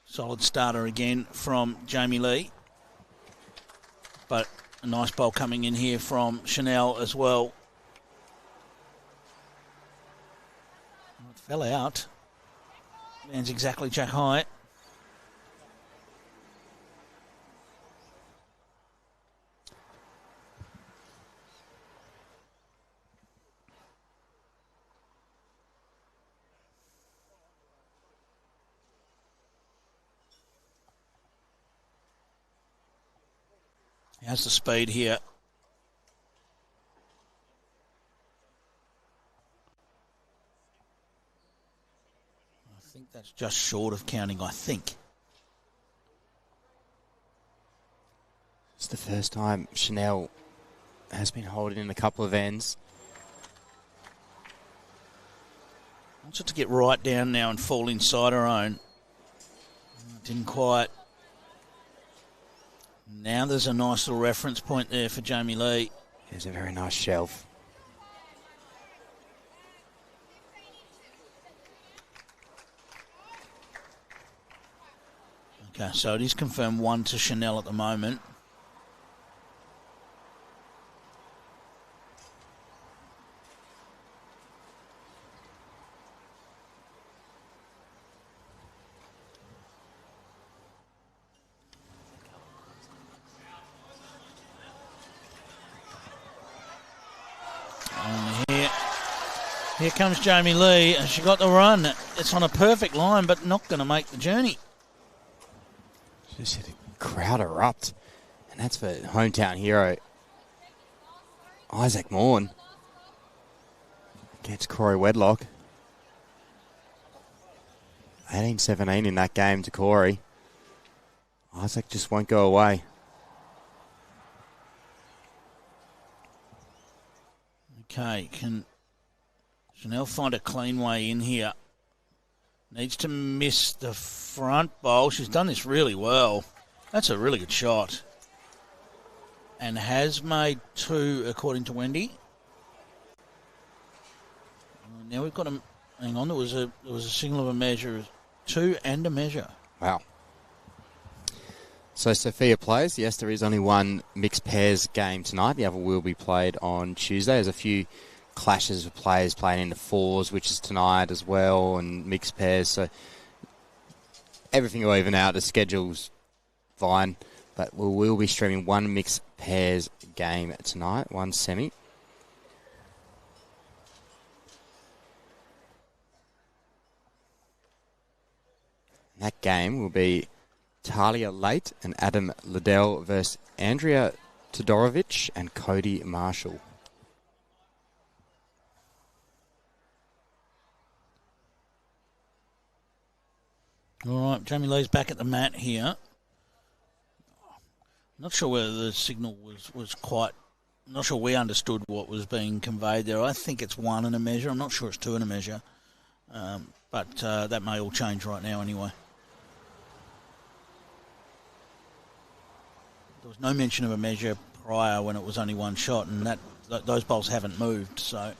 Solid starter again from Jamie Lee. But a nice bowl coming in here from Chanel as well. It fell out. Lands exactly jack high. How's the speed here? I think that's just short of counting, I think. the first time Chanel has been holding in a couple of ends. Wants it to get right down now and fall inside her own. Didn't quite. Now there's a nice little reference point there for Jamie Lee. There's a very nice shelf. Okay, so it is confirmed 1 to Chanel at the moment. Here comes Jamie Lee, and she got the run. It's on a perfect line, but not going to make the journey. Just had a crowd erupt, and that's for hometown hero Isaac Morn against Corey Wedlock. 18-17 in that game to Corey. Isaac just won't go away. Okay, can Chanel find a clean way in here? Needs to miss the front bowl. She's done this really well. That's a really good shot. And has made 2, according to Wendy. Now we've got a... Hang on, there was a signal of a measure. 2 and a measure. Wow. So Sophia plays. Yes, there is only one mixed pairs game tonight. The other will be played on Tuesday. There's a few clashes of players playing into 4s, which is tonight as well, and mixed pairs. So everything will even out. The schedule's fine, but we will be streaming one mixed pairs game tonight, one semi. That game will be Talia Late and Adam Liddell versus Andrea Todorovic and Cody Marshall. All right, Jamie Lee's back at the mat here. Not sure whether the signal was quite... Not sure we understood what was being conveyed there. I think it's 1 and a measure. I'm not sure it's 2 and a measure. But that may all change right now anyway. There was no mention of a measure prior when it was only 1 shot, and those bowls haven't moved, so...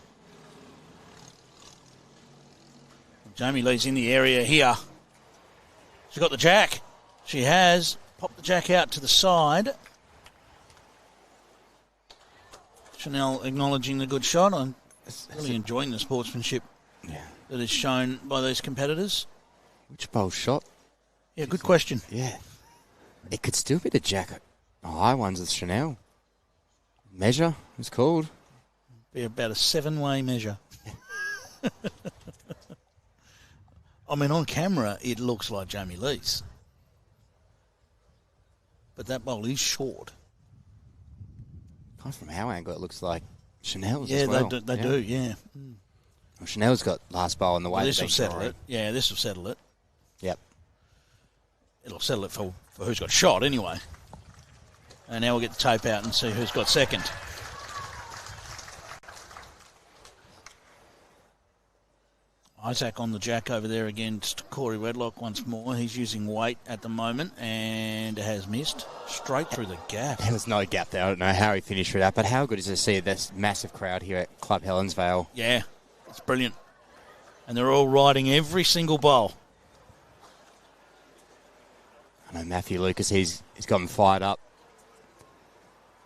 Jamie Lee's in the area here. She's got the jack. She has popped the jack out to the side. Chanel acknowledging the good shot. I'm really enjoying the sportsmanship that is shown by these competitors. Which bowl shot? Yeah, good question. Yeah. It could still be the jack. The high ones with Chanel. Measure, it's called. Be about a 7-way measure. I mean, on camera, it looks like Jamie Lee's. But that bowl is short. Kind of from our angle, it looks like Chanel's as well. Yeah, they do, yeah. Well, Chanel's got last bowl in the way. Well, this will settle it. Yeah, this will settle it. Yep. It'll settle it for who's got shot anyway. And now we'll get the tape out and see who's got second. Isaac on the jack over there against Corey Wedlock once more. He's using weight at the moment and has missed straight through the gap. There was no gap there. I don't know how he finished through that, but how good is it to see this massive crowd here at Club Helensvale? Yeah, it's brilliant. And they're all riding every single bowl. I know Matthew Lucas, he's gotten fired up.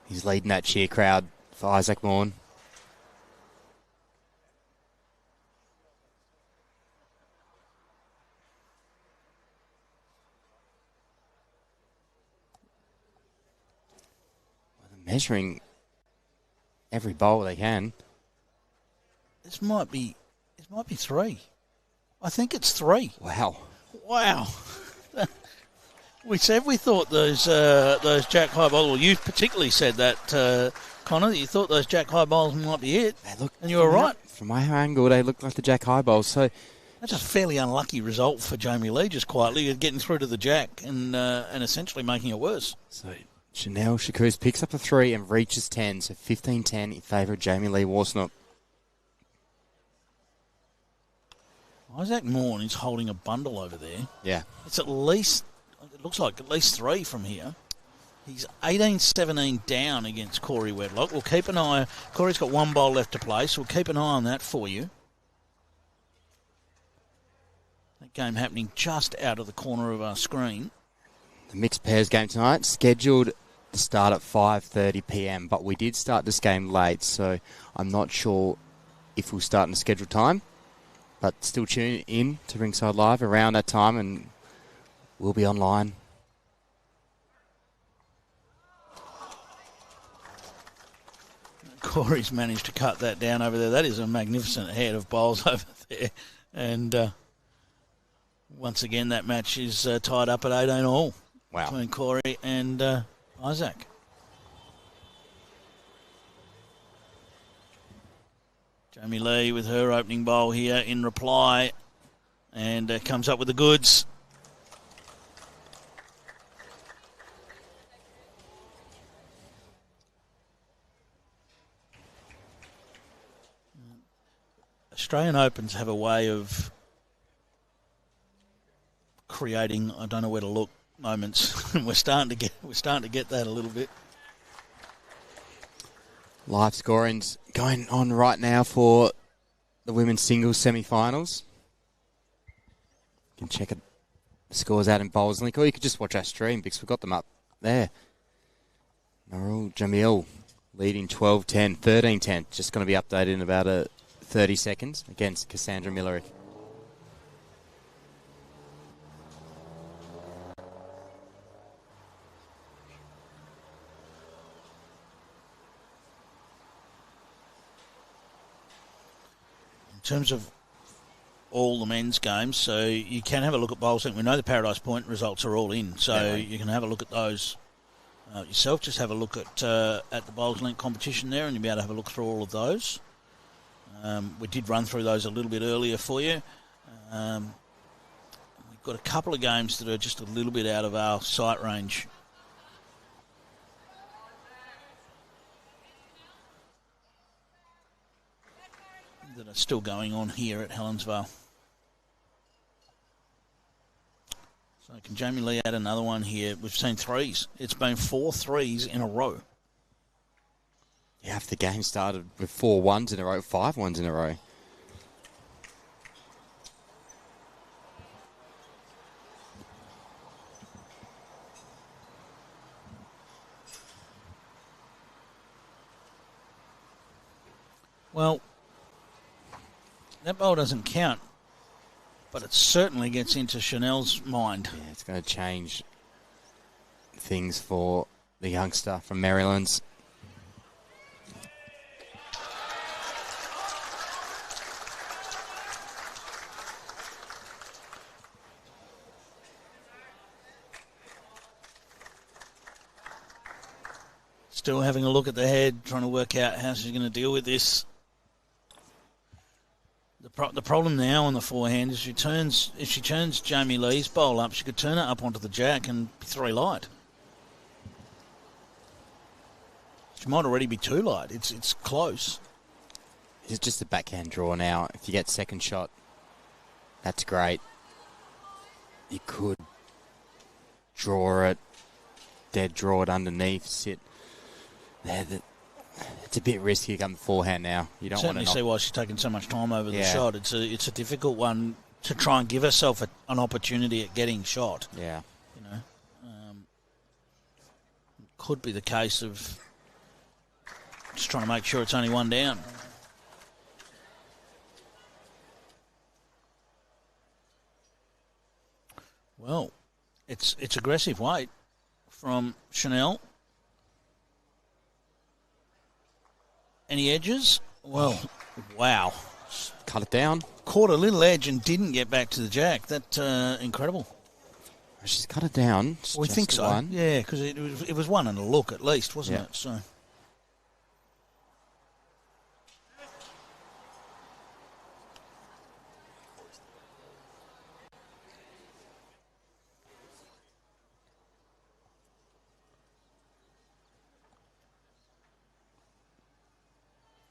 He's leading that cheer crowd for Isaac Morn. Measuring every bowl they can. This might be 3. I think it's 3. Wow. We thought those jack high bowls. Well, you particularly said that, Connor, that you thought those jack high bowls might be it. And you were right. From my angle, they look like the jack high bowls. So that's a fairly unlucky result for Jamie Lee, just quietly getting through to the jack and essentially making it worse. So Chakouch picks up a 3 and reaches 10, so 15-10 in favour of Jamie Lee Worsnop. Isaac Morn is holding a bundle over there. Yeah. It's it looks like at least 3 from here. He's 18-17 down against Corey Wedlock. We'll keep an eye. Corey's got 1 bowl left to play, so we'll keep an eye on that for you. That game happening just out of the corner of our screen. The mixed pairs game tonight, scheduled to start at 5:30 p.m, but we did start this game late, so I'm not sure if we'll start in the scheduled time. But still tune in to Rinkside Live around that time, and we'll be online. Corey's managed to cut that down over there. That is a magnificent head of bowls over there. And once again, that match is tied up at 18 all. Wow. Between Corey and Isaac. Jamie Lee with her opening bowl here in reply, and comes up with the goods. Australian Opens have a way of creating, I don't know where to look, moments. we're starting to get that a little bit. Live scoring's going on right now for the women's singles semi-finals. You can check the scores out in Bowls Link, or you could just watch our stream because we've got them up there. Narul Jamil leading 12-10, 13-10. Just going to be updated in about 30 seconds against Cassandra Millerick. In terms of all the men's games, so you can have a look at Bowls Link. We know the Paradise Point results are all in, so you can have a look at those yourself. Just have a look at the Bowls Link competition there, and you'll be able to have a look through all of those. We did run through those a little bit earlier for you. We've got a couple of games that are just a little bit out of our sight range. That are still going on here at Helensvale. So can Jamie Lee add another one here? We've seen 3s. It's been 4 3s in a row. Yeah, if the game started with 4 1s in a row, 5 1s in a row. Well, that bowl doesn't count, but it certainly gets into Chanel's mind. Yeah, it's going to change things for the youngster from Merrylands. Still having a look at the head, trying to work out how she's going to deal with this. The problem now on the forehand is if she turns Jamie Lee's bowl up, she could turn it up onto the jack and be 3 light. She might already be 2 light. It's close. It's just a backhand draw now. If you get second shot, that's great. You could draw it, dead draw it underneath, sit there. It's a bit risky to come forehand now. You don't want to see why she's taking so much time over the shot. It's a difficult one to try and give herself an opportunity at getting shot. Yeah. You know, could be the case of just trying to make sure it's only 1 down. Well, it's aggressive weight from Chanel. Any edges? Well, wow. Cut it down. Caught a little edge and didn't get back to the jack. That's incredible. She's cut it down. We think so. One. Yeah, because it was 1 and a look at least, wasn't it? So.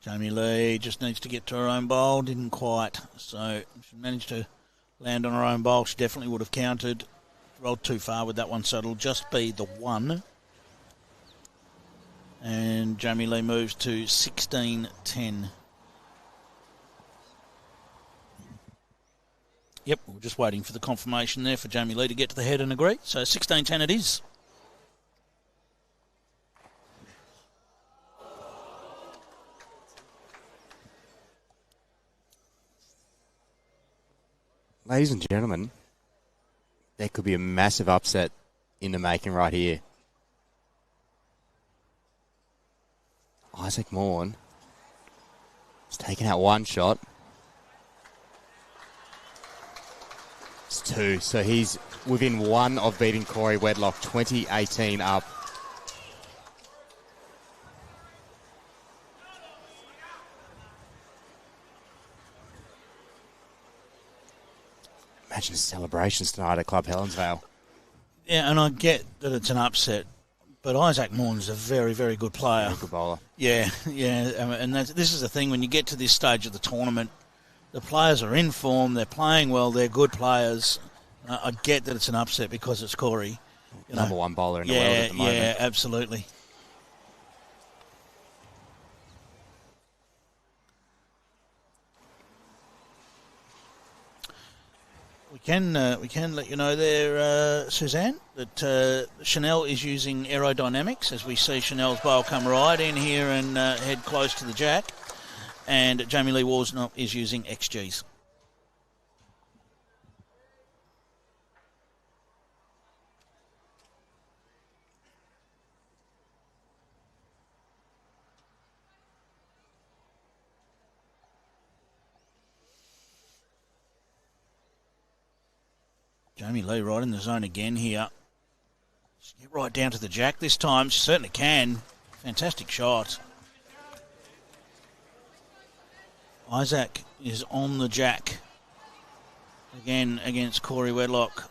Jamie Lee just needs to get to her own bowl. Didn't quite. So she managed to land on her own bowl. She definitely would have counted. Rolled too far with that one, so it'll just be the 1. And Jamie Lee moves to 16-10. Yep, we're just waiting for the confirmation there for Jamie Lee to get to the head and agree. So 16-10 it is. Ladies and gentlemen, there could be a massive upset in the making right here. Isaac Morn has taken out one shot. It's 2, so he's within 1 of beating Corey Wedlock, 20-18 up. Imagine the celebrations tonight at Club Helensvale. Yeah, and I get that it's an upset, but Isaac Morn's a very, very good player. Very good bowler. Yeah, and this is the thing, when you get to this stage of the tournament, the players are in form, they're playing well, they're good players. I get that it's an upset because it's Corey. Number 1 bowler in the world at the moment. Yeah, absolutely. We can let you know there, Suzanne, that Chanel is using aerodynamics as we see Chanel's bowl come right in here and head close to the jack. And Jamie Lee Worsnop is using XGs. Jamie Lee right in the zone again here. Get right down to the jack this time. She certainly can. Fantastic shot. Isaac is on the jack again against Corey Wedlock.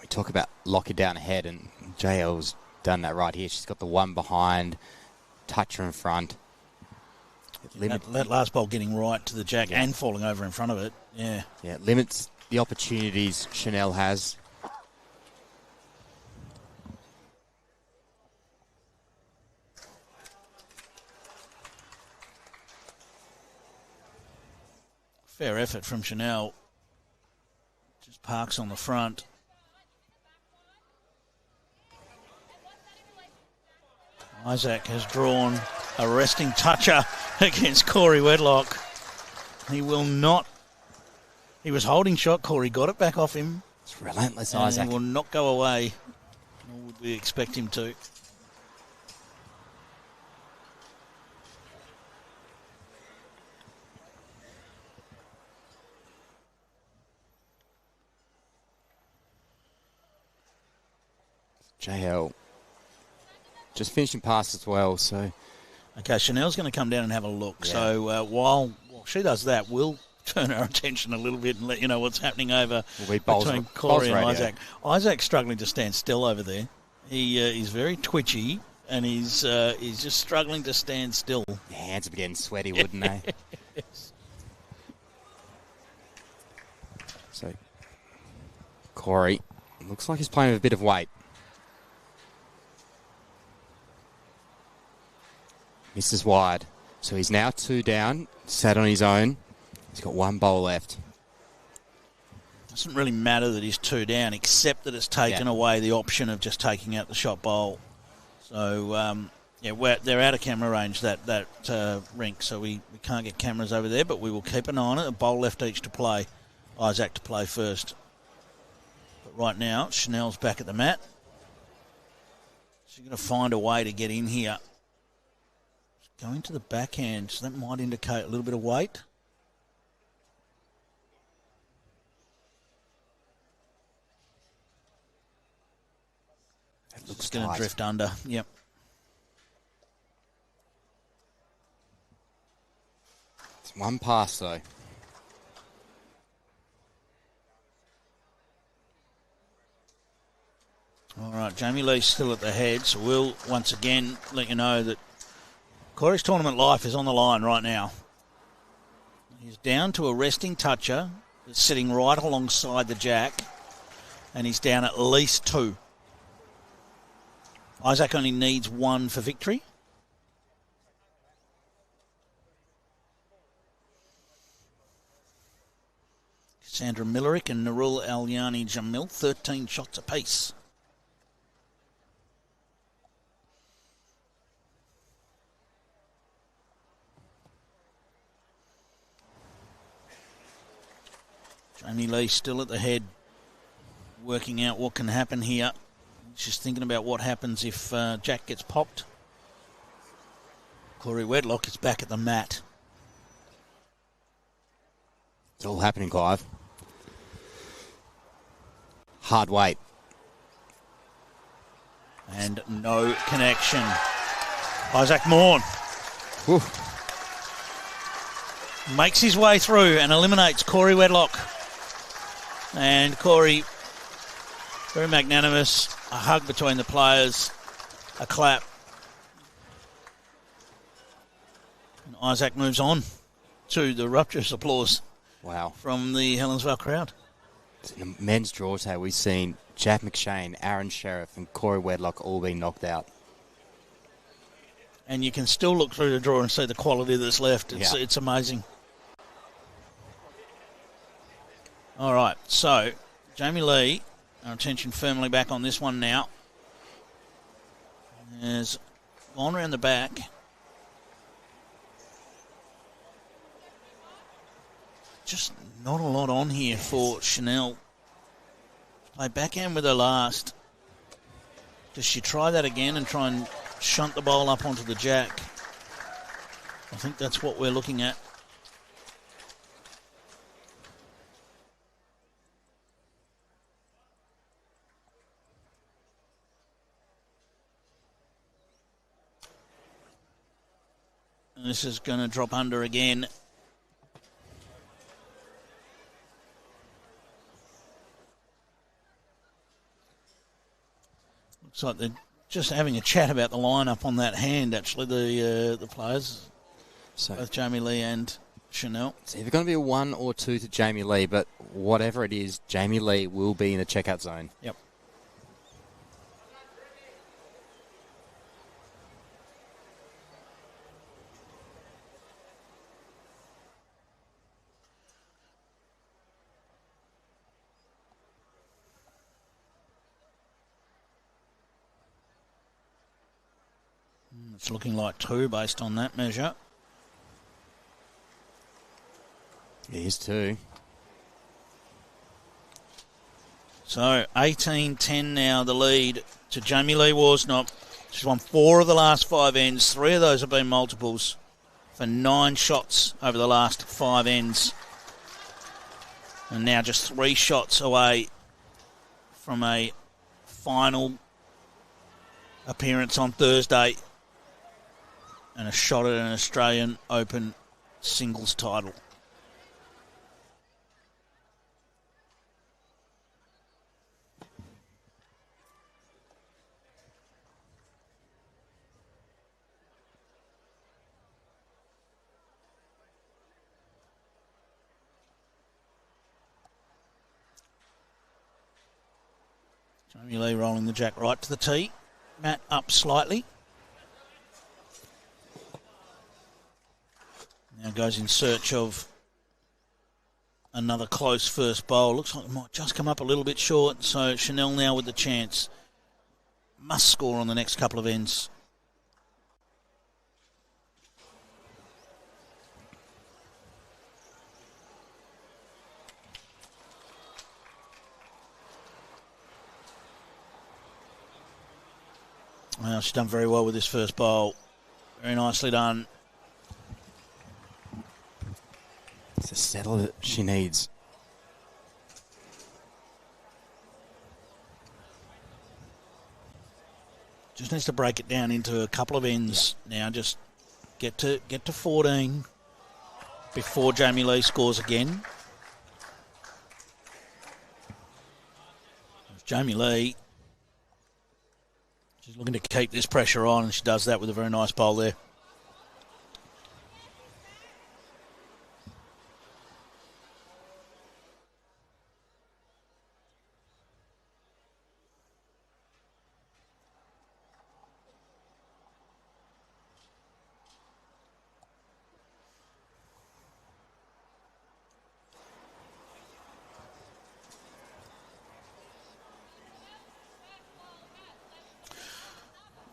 We talk about lock it down ahead, and JL's done that right here. She's got the 1 behind, touch her in front. That last ball getting right to the jack and falling over in front of it. Yeah. Yeah, it limits the opportunities Chanel has. Fair effort from Chanel. Just parks on the front. Isaac has drawn a resting toucher against Corey Wedlock. He will not. He was holding shot. Corey got it back off him. It's relentless, and Isaac. He will not go away. Nor would we expect him to. JL just finishing past as well, so... Okay, Chanel's going to come down and have a look. Yeah. So while she does that, we'll turn our attention a little bit and let you know what's happening over between Corey and Isaac. Isaac's struggling to stand still over there. He's very twitchy, and he's just struggling to stand still. Your hands would be getting sweaty, wouldn't they? Yes. So, Corey, looks like he's playing with a bit of weight. Misses wide. So he's now 2 down, sat on his own. He's got 1 bowl left. Doesn't really matter that he's 2 down, except that it's taken away the option of just taking out the shot bowl. So, they're out of camera range, that rink, so we can't get cameras over there, but we will keep an eye on it. A bowl left each to play. Isaac to play first. But right now, Chanel's back at the mat. She's going to find a way to get in here. Going to the backhand, so that might indicate a little bit of weight. That looks going to drift under. Yep. It's 1 pass, though. All right, Jamie Lee's still at the head, so we'll once again let you know that Corey's tournament life is on the line right now. He's down to a resting toucher that's sitting right alongside the jack, and he's down at least 2. Isaac only needs 1 for victory. Sandra Millerick and Narul Alyani Jamil, 13 shots apiece. Jamie Lee still at the head, working out what can happen here. She's thinking about what happens if Jack gets popped. Corey Wedlock is back at the mat. It's all happening, Clive. Hard weight. And no connection. Isaac Morn makes his way through and eliminates Corey Wedlock. And Corey, very magnanimous, a hug between the players, a clap. And Isaac moves on to the rapturous applause. Wow. From the Helensvale crowd. In the men's draw today, we've seen Jack McShane, Aaron Sheriff and Corey Wedlock all being knocked out. And you can still look through the draw and see the quality that's left. It's amazing. All right, so Jamie Lee, our attention firmly back on this one now, has gone around the back. Just not a lot on here for Chanel. Play backhand with her last. Does she try that again and try and shunt the bowl up onto the jack? I think that's what we're looking at. And this is going to drop under again. Looks like they're just having a chat about the lineup on that hand, actually, the players, so both Jamie Lee and Chanel. It's either going to be a 1 or 2 to Jamie Lee, but whatever it is, Jamie Lee will be in the checkout zone. Yep. It's looking like 2 based on that measure. It is 2. So 18-10 now, the lead to Jamie Lee Worsnop. She's won 4 of the last 5 ends. 3 of those have been multiples for 9 shots over the last 5 ends. And now just 3 shots away from a final appearance on Thursday and a shot at an Australian Open singles title. Jamie Lee rolling the jack right to the tee. Matt up slightly. Now goes in search of another close first bowl. Looks like it might just come up a little bit short. So Chanel now with the chance. Must score on the next couple of ends. Well, she's done very well with this first bowl. Very nicely done. It's a settle that she needs. Just needs to break it down into a couple of ends now. Just get to 14 before Jamie Lee scores again. Jamie Lee She's looking to keep this pressure on, and she does that with a very nice bowl there.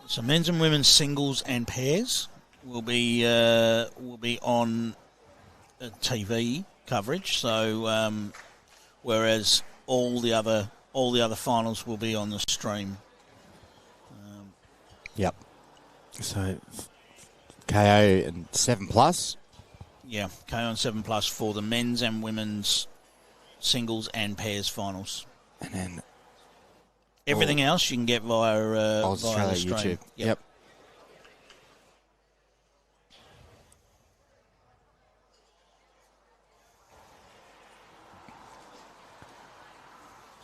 So men's and women's singles and pairs will be on TV coverage. So whereas all the other finals will be on the stream. Yep. So KO and 7+. Yeah, KO and 7+ for the men's and women's singles and pairs finals. And then everything else you can get via Australia the stream. YouTube. Yep.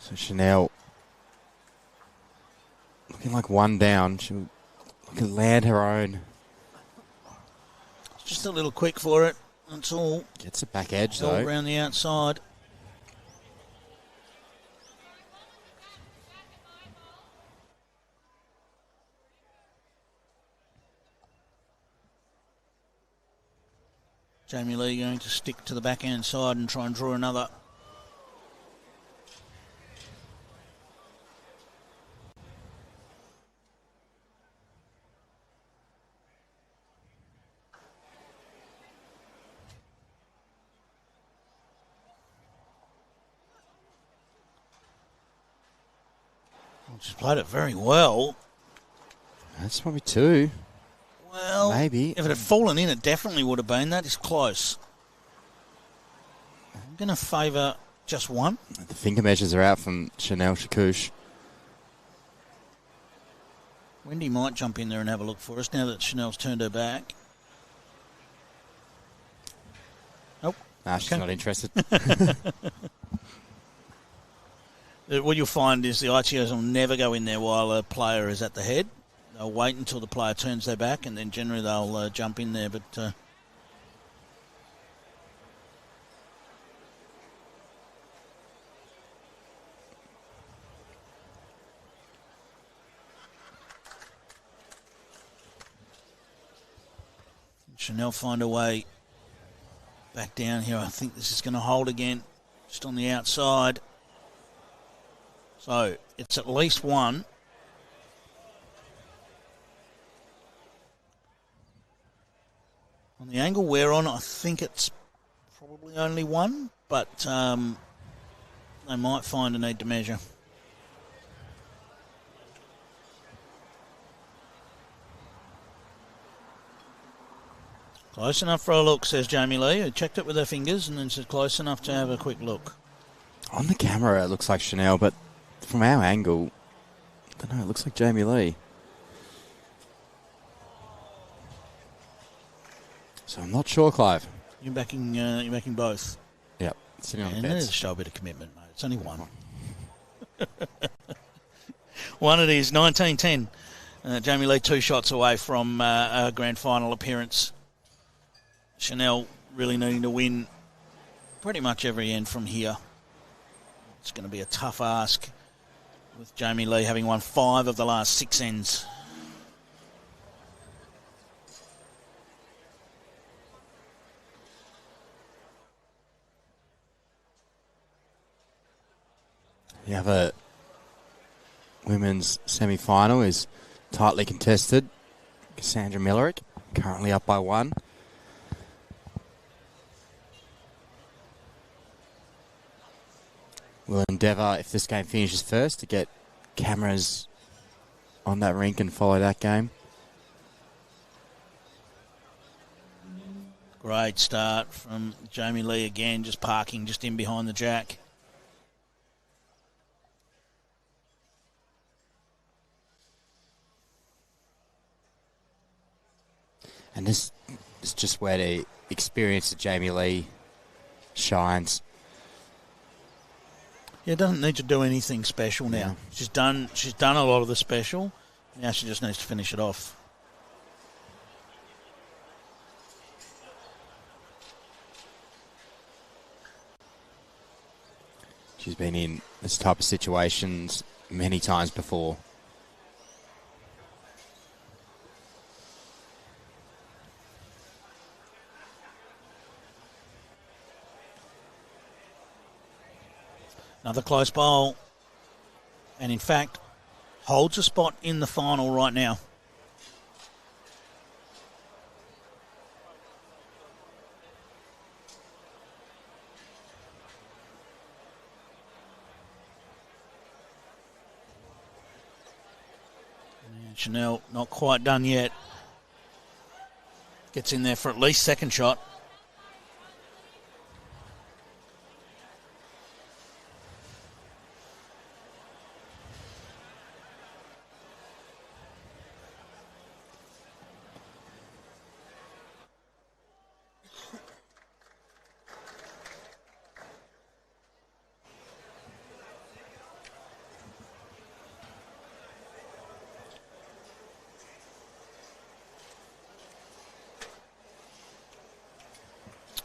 So Chanel looking like one down. She can land her own. Just a little quick for it. That's all. Gets it back edge, all though. Around the outside. Jamie Lee going to stick to the backhand side and try and draw another. She's played it very well. That's probably 2. Well, maybe. If it had fallen in, it definitely would have been. That is close. I'm going to favour just 1. The finger measures are out from Chanel Chakouch. Wendy might jump in there and have a look for us now that Chanel's turned her back. Nope. Nah, she's not interested. What you'll find is the ITOs will never go in there while a player is at the head. They'll wait until the player turns their back, and then generally they'll jump in there. But Chanel find a way back down here. I think this is going to hold again, just on the outside. So it's at least 1. On the angle we're on, I think it's probably only 1, but they might find a need to measure. Close enough for a look, says Jamie Lee, who checked it with her fingers and then said close enough to have a quick look. On the camera, it looks like Chanel, but from our angle, I don't know, it looks like Jamie Lee. So I'm not sure, Clive. You're backing both. Yep, sitting on the And fence. there's a show a bit of commitment, mate. It's only 1. 1 it is, 19-10. Jamie Lee 2 shots away from a grand final appearance. Chanel really needing to win pretty much every end from here. It's going to be a tough ask with Jamie Lee having won 5 of the last 6 ends. The other women's semi-final is tightly contested. Cassandra Millerick, currently up by 1. We'll endeavour, if this game finishes first, to get cameras on that rink and follow that game. Great start from Jamie Lee again, just parking just in behind the jack. And this is just where the experience of Jamie Lee shines. Yeah, doesn't need to do anything special now. Yeah. She's done a lot of the special. Now she just needs to finish it off. She's been in this type of situations many times before. Another close bowl. And in fact, holds a spot in the final right now. And Chanel not quite done yet. Gets in there for at least second shot.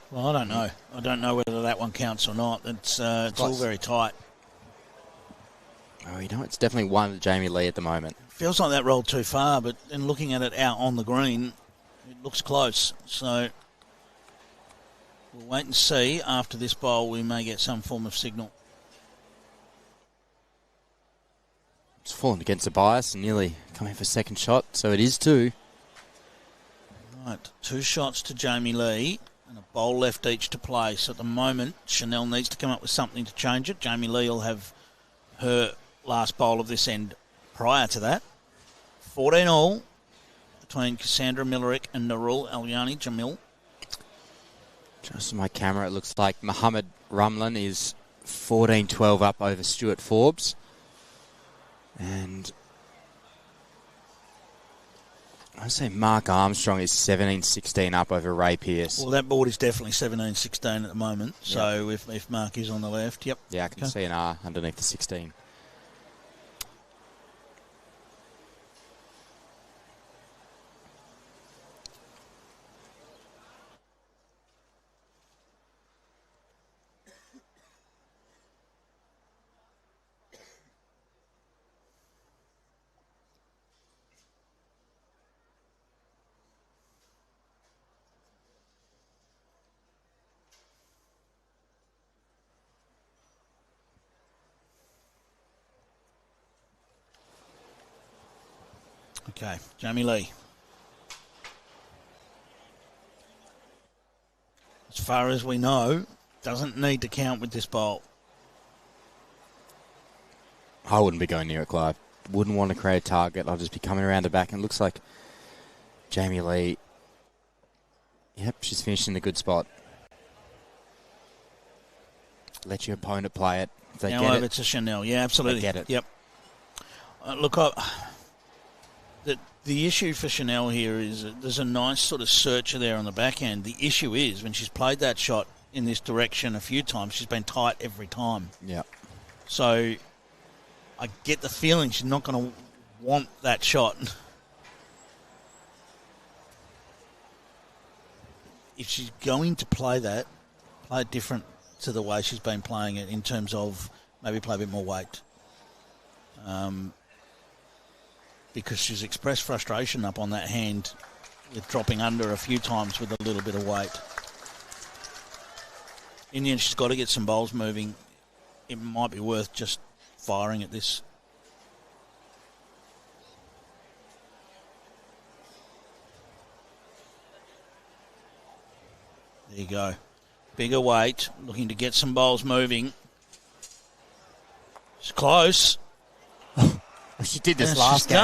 Well, I don't know. I don't know whether that one counts or not. It's all very tight. Oh, you know, it's definitely one to Jamie Lee at the moment. Feels like that rolled too far, but in looking at it out on the green, it looks close. So we'll wait and see. After this bowl, we may get some form of signal. It's fallen against the bias and nearly coming for second shot, so it is two. Right, 2 shots to Jamie Lee. And a bowl left each to play. So at the moment, Chanel needs to come up with something to change it. Jamie Lee will have her last bowl of this end prior to that. 14 all between Cassandra Millerick and Narul Alyani Jamil. Just on my camera, it looks like Mohammed Rumlin is 14-12 up over Stuart Forbes. And I'd say Mark Armstrong is 17-16 up over Ray Pearce. Well, that board is definitely 17-16 at the moment. So if Mark is on the left, yep. Yeah, I can see an R underneath the 16. Okay, Jamie Lee. As far as we know, doesn't need to count with this bowl. I wouldn't be going near it, Clive. Wouldn't want to create a target. I'll just be coming around the back, and it looks like Jamie Lee. Yep, she's finished in a good spot. Let your opponent play it. If they now get over it, to Chanel. Yeah, absolutely. they get it. Yep. Look, the issue for Chanel here is that there's a nice sort of searcher there on the back end. The issue is when she's played that shot in this direction a few times, she's been tight every time. Yeah. So I get the feeling she's not going to want that shot. If she's going to play that, play it different to the way she's been playing it in terms of maybe play a bit more weight. Because she's expressed frustration up on that hand with dropping under a few times with a little bit of weight. In the end, she's got to get some bowls moving. It might be worth just firing at this. There you go. Bigger weight, looking to get some bowls moving. It's close. She did this last game.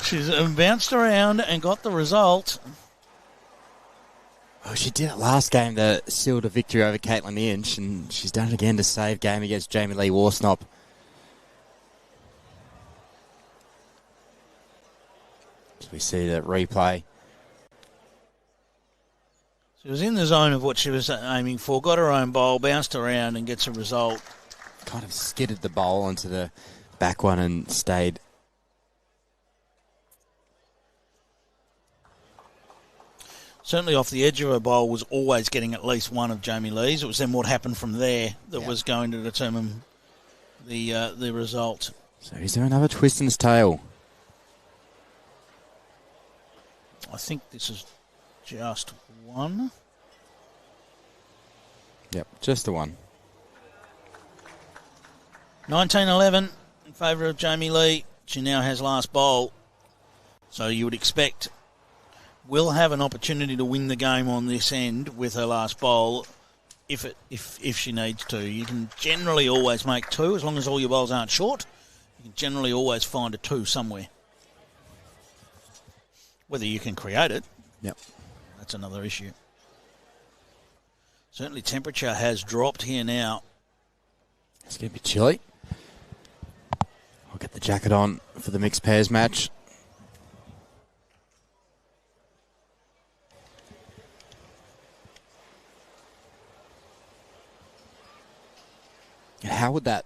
She's done it. She's bounced around and got the result. Oh, she did it last game to seal the victory over Caitlin Inch, and she's done it again to save game against Jamie Lee Worsnop. So we see the replay. She was in the zone of what she was aiming for, got her own bowl, bounced around and gets a result. Kind of skidded the bowl onto the back one and stayed certainly off the edge of her bowl, was always getting at least one of Jamie Lee's. It was then what happened from there that was going to determine the result. So is there another twist in his tail? I think this is just one. Yep, just the one. 19-11 in favour of Jamie Lee. She now has last bowl. So you would expect will have an opportunity to win the game on this end with her last bowl if she needs to. You can generally always make two as long as all your bowls aren't short. You can generally always find a two somewhere. Whether you can create it, that's another issue. Certainly temperature has dropped here now. It's going to be chilly. I'll get the jacket on for the mixed pairs match. How would that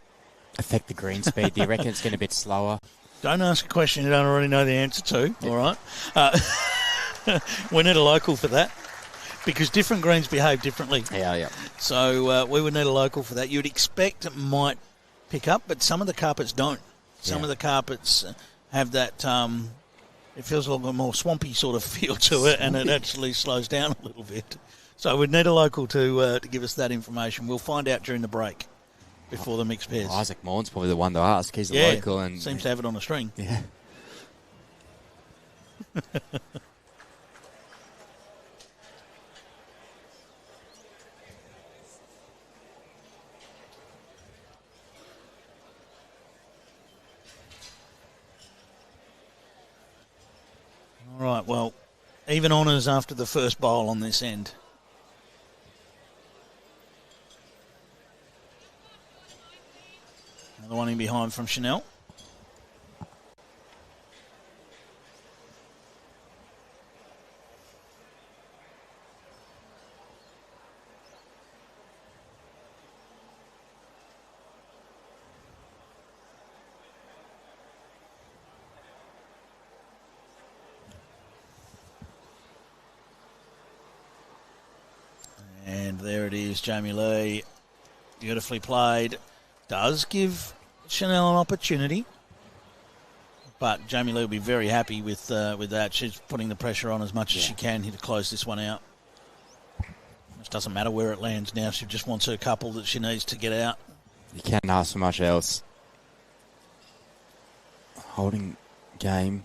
affect the green speed? Do you reckon it's going to be a bit slower? Don't ask a question you don't already know the answer to, all right? We need a local for that because different greens behave differently. Yeah. So we would need a local for that. You'd expect it might pick up, but some of the carpets don't. Some of the carpets have that, it feels a little bit more swampy sort of feel to it, and it actually slows down a little bit. So we'd need a local to give us that information. We'll find out during the break before the mixed pairs. Isaac Morn's probably the one to ask. He's a local and seems to have it on a string. Yeah. All right, well, even honours after the first bowl on this end. Another one in behind from Chanel. And there it is, Jamie Lee. Beautifully played. Does give Chanel an opportunity. But Jamie Lee will be very happy with that. She's putting the pressure on as much as she can here to close this one out. It doesn't matter where it lands now. She just wants her couple that she needs to get out. You can't ask for much else. Holding game.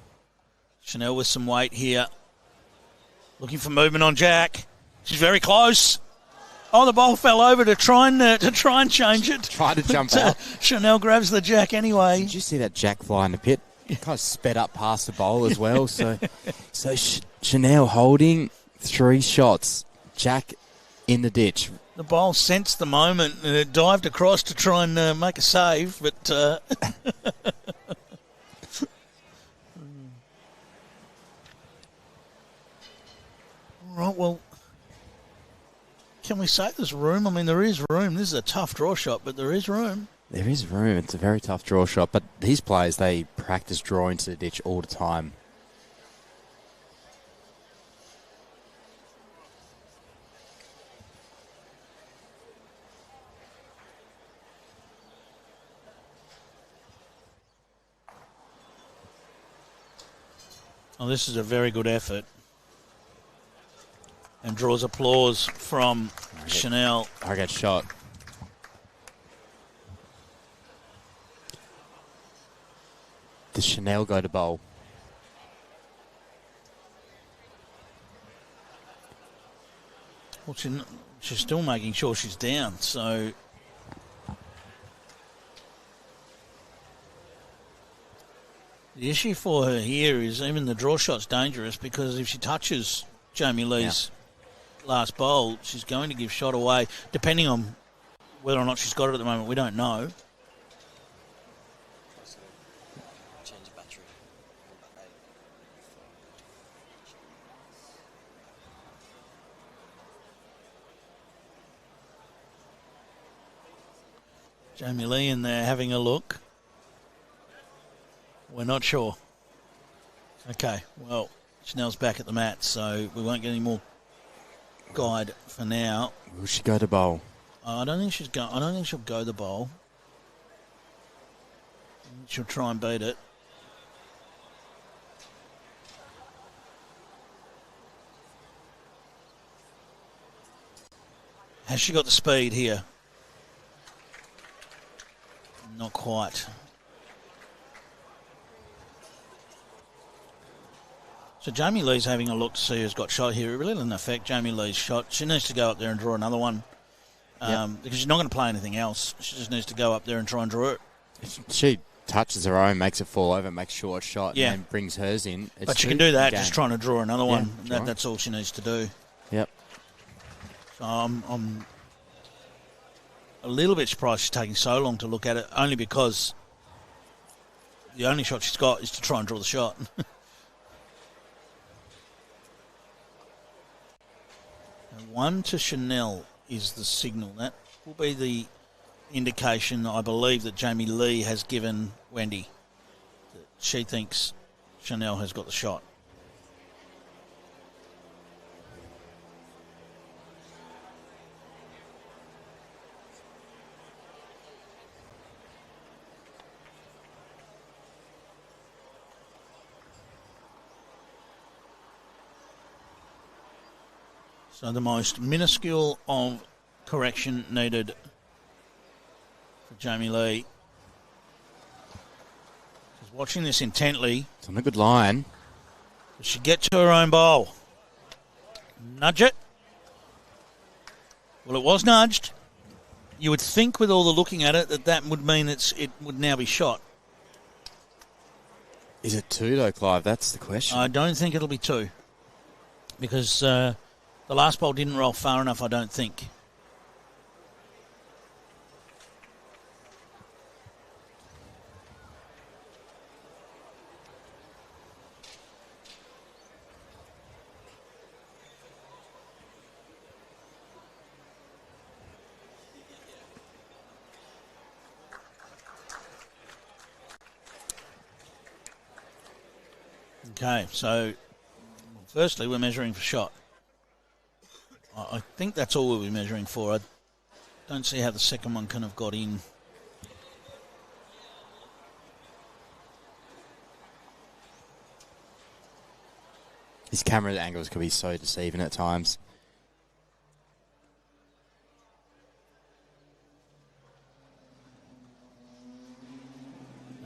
Chanel with some weight here. Looking for movement on Jack. She's very close. Oh, the ball fell over to try and change it. Tried to jump out. Chanel grabs the Jack anyway. Did you see that Jack fly in the pit? Kind of sped up past the bowl as well. So Chanel holding 3 shots. Jack in the ditch. The ball sensed the moment and it dived across to try and make a save, but all right, well, can we say there's room? I mean, there is room. This is a tough draw shot, but there is room. There is room. It's a very tough draw shot, but these players, they practice drawing to the ditch all the time. Oh, this is a very good effort. And draws applause from Chanel. I get shot. Does Chanel go to bowl? Well, she's still making sure she's down, so... The issue for her here is even the draw shot's dangerous because if she touches Jamie Lee's last bowl, she's going to give shot away, depending on whether or not she's got it at the moment. We don't know. Jamie Lee in there having a look. We're not sure. Okay, well, Chanel's back at the mat, so we won't get any more guide for now. Will she go to bowl? I don't think she'll go the bowl. She'll try and beat it. Has she got the speed here? Not quite. So Jamie Lee's having a look to see who's got shot here. It really doesn't affect Jamie Lee's shot. She needs to go up there and draw another one because she's not going to play anything else. She just needs to go up there and try and draw it. She touches her own, makes it fall over, makes a short shot, and then brings hers in. But she can do that, just trying to draw another one. Sure. That's all she needs to do. Yep. So I'm a little bit surprised she's taking so long to look at it, only because the only shot she's got is to try and draw the shot. One to Chanel is the signal. That will be the indication, I believe, that Jamie Lee has given Wendy that she thinks Chanel has got the shot. So the most minuscule of correction needed for Jamie Lee. She's watching this intently. It's on a good line. Does she get to her own bowl? Nudge it. Well, it was nudged. You would think with all the looking at it that would mean it would now be shot. Is it 2 though, Clive? That's the question. I don't think it'll be 2 because the last bowl didn't roll far enough, I don't think. Okay, so firstly we're measuring for shot. I think that's all we'll be measuring for. I don't see how the second one can have got in. His camera angles can be so deceiving at times.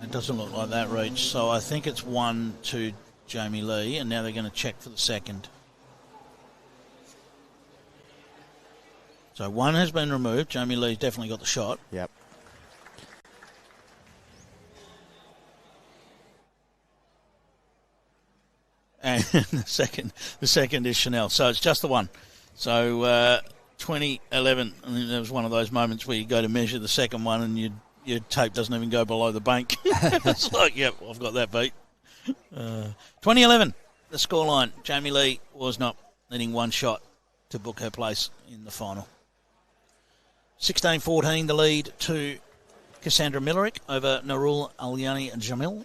It doesn't look like that reach, so I think it's 1 to Jamie Lee, and now they're going to check for the second. So 1 has been removed. Jamie Lee's definitely got the shot. Yep. And the second is Chanel. So it's just the 1. So 2011, I think there was one of those moments where you go to measure the second one and your tape doesn't even go below the bank. It's like, yep, I've got that beat. 2011, the scoreline. Jamie Lee Worsnop needing 1 shot to book her place in the final. 16-14, the lead to Cassandra Millerick over Narul Alyani Jamil.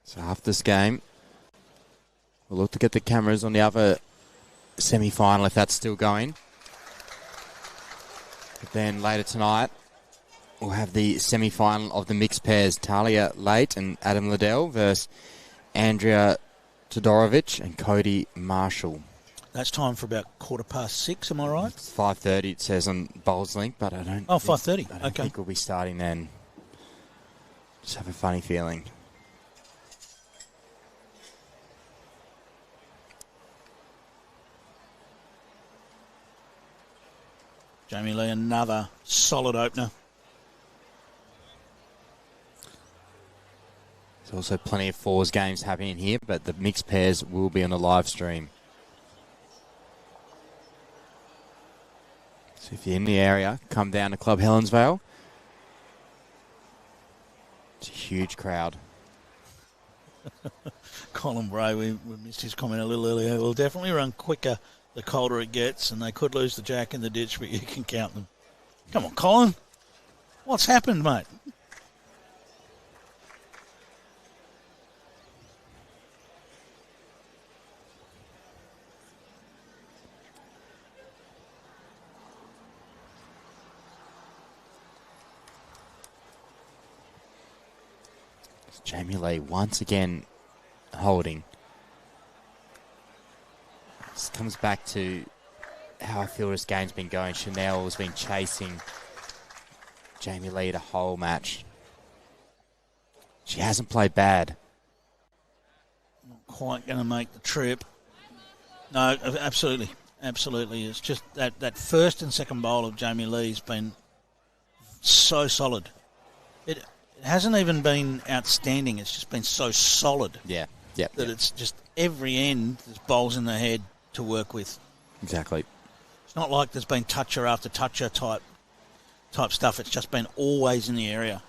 So after this game, we'll look to get the cameras on the other semi-final if that's still going. But then later tonight, we'll have the semi-final of the mixed pairs, Talia Late and Adam Liddell versus Andrea Todorovic and Cody Marshall. That's time for about 6:15, am I right? It's 5:30, it says on Bowls Link, but I don't... 5:30, I don't think we'll be starting then. Just have a funny feeling. Jamie Lee, another solid opener. There's also plenty of fours games happening here, but the mixed pairs will be on the live stream. So if you're in the area, come down to Club Helensvale. It's a huge crowd. Colin Bray, we missed his comment a little earlier. We'll definitely run quicker the colder it gets, and they could lose the jack in the ditch, but you can count them. Come on, Colin. What's happened, mate? Jamie Lee once again holding. This comes back to how I feel this game's been going. Chanel has been chasing Jamie Lee the whole match. She hasn't played bad. Not quite going to make the trip. No, absolutely. Absolutely. It's just that first and second bowl of Jamie Lee's been so solid. It hasn't even been outstanding. It's just been so solid. Yeah. That it's just every end there's bowls in the head to work with. Exactly. It's not like there's been toucher after toucher type stuff. It's just been always in the area.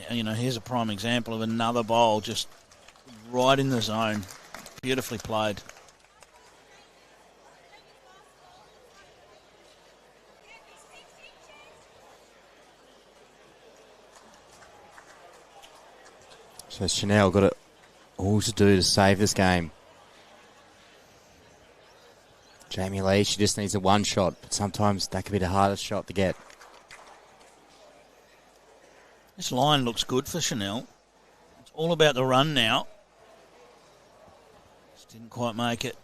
And, here's a prime example of another bowl just right in the zone. Beautifully played. So Chanel got it all to do to save this game. Jamie Lee, she just needs a one shot, but sometimes that could be the hardest shot to get. This line looks good for Chanel. It's all about the run now. Just didn't quite make it.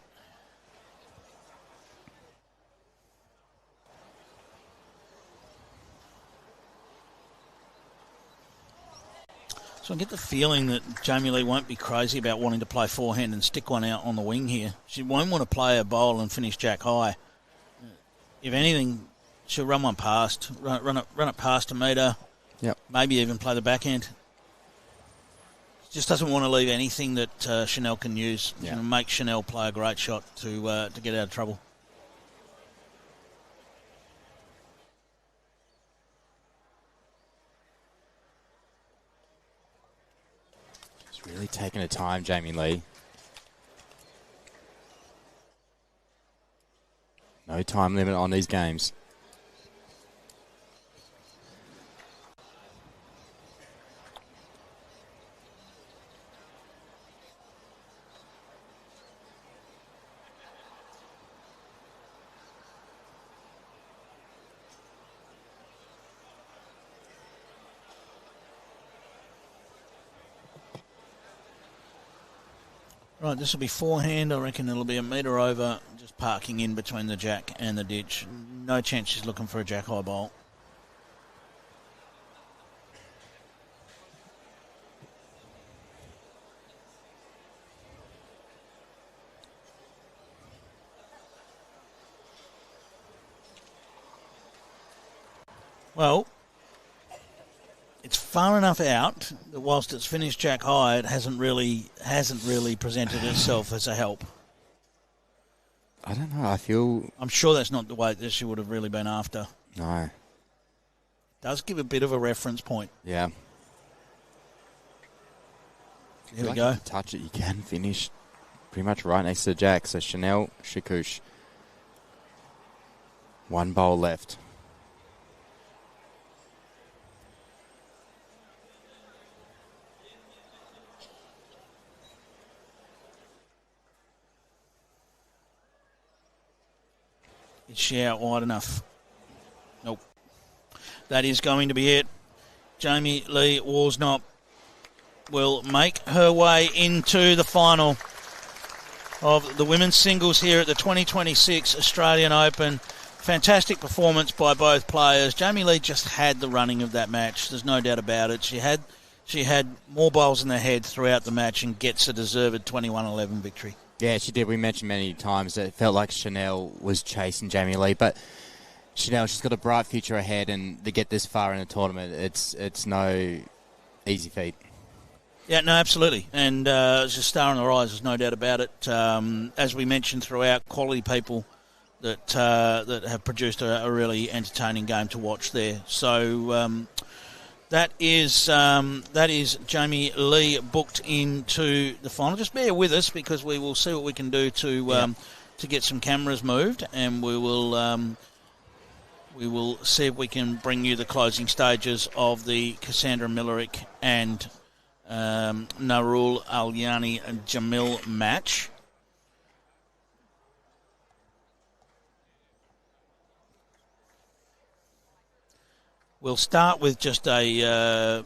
So I get the feeling that Jamie Lee won't be crazy about wanting to play forehand and stick one out on the wing here. She won't want to play a bowl and finish jack high. If anything, she'll run one past, run it past a metre. Yep. Maybe even play the backhand. Just doesn't want to leave anything that Chanel can use. Yeah. Make Chanel play a great shot to get out of trouble. Really taking her time, Jamie Lee. No time limit on these games. Right, this will be forehand. I reckon it'll be a metre over, just parking in between the jack and the ditch. No chance she's looking for a jack high bowl. Well, it's far enough out that whilst it's finished jack high, it hasn't really presented itself as a help. I don't know. I'm sure that's not the way that she would have really been after. No. It does give a bit of a reference point. Yeah. Here we go. If you touch it, you can finish pretty much right next to the jack. So Chanel, Chakouch. One bowl left. Is she out wide enough? Nope. That is going to be it. Jamie Lee Worsnop will make her way into the final of the women's singles here at the 2026 Australian Open. Fantastic performance by both players. Jamie Lee just had the running of that match. There's no doubt about it. She had more bowls in the head throughout the match and gets a deserved 21-11 victory. Yeah, she did. We mentioned many times that it felt like Chanel was chasing Jamie Lee, but Chanel, she's got a bright future ahead, and to get this far in the tournament, it's no easy feat. Yeah, no, absolutely. And it's a star on the rise, there's no doubt about it. As we mentioned throughout, quality people that have produced a really entertaining game to watch there. So that is Jamie Lee booked into the final. Just bear with us because we will see what we can do to get some cameras moved, and we will see if we can bring you the closing stages of the Cassandra Millerick and Narul Alyani Jamil match. We'll start with just a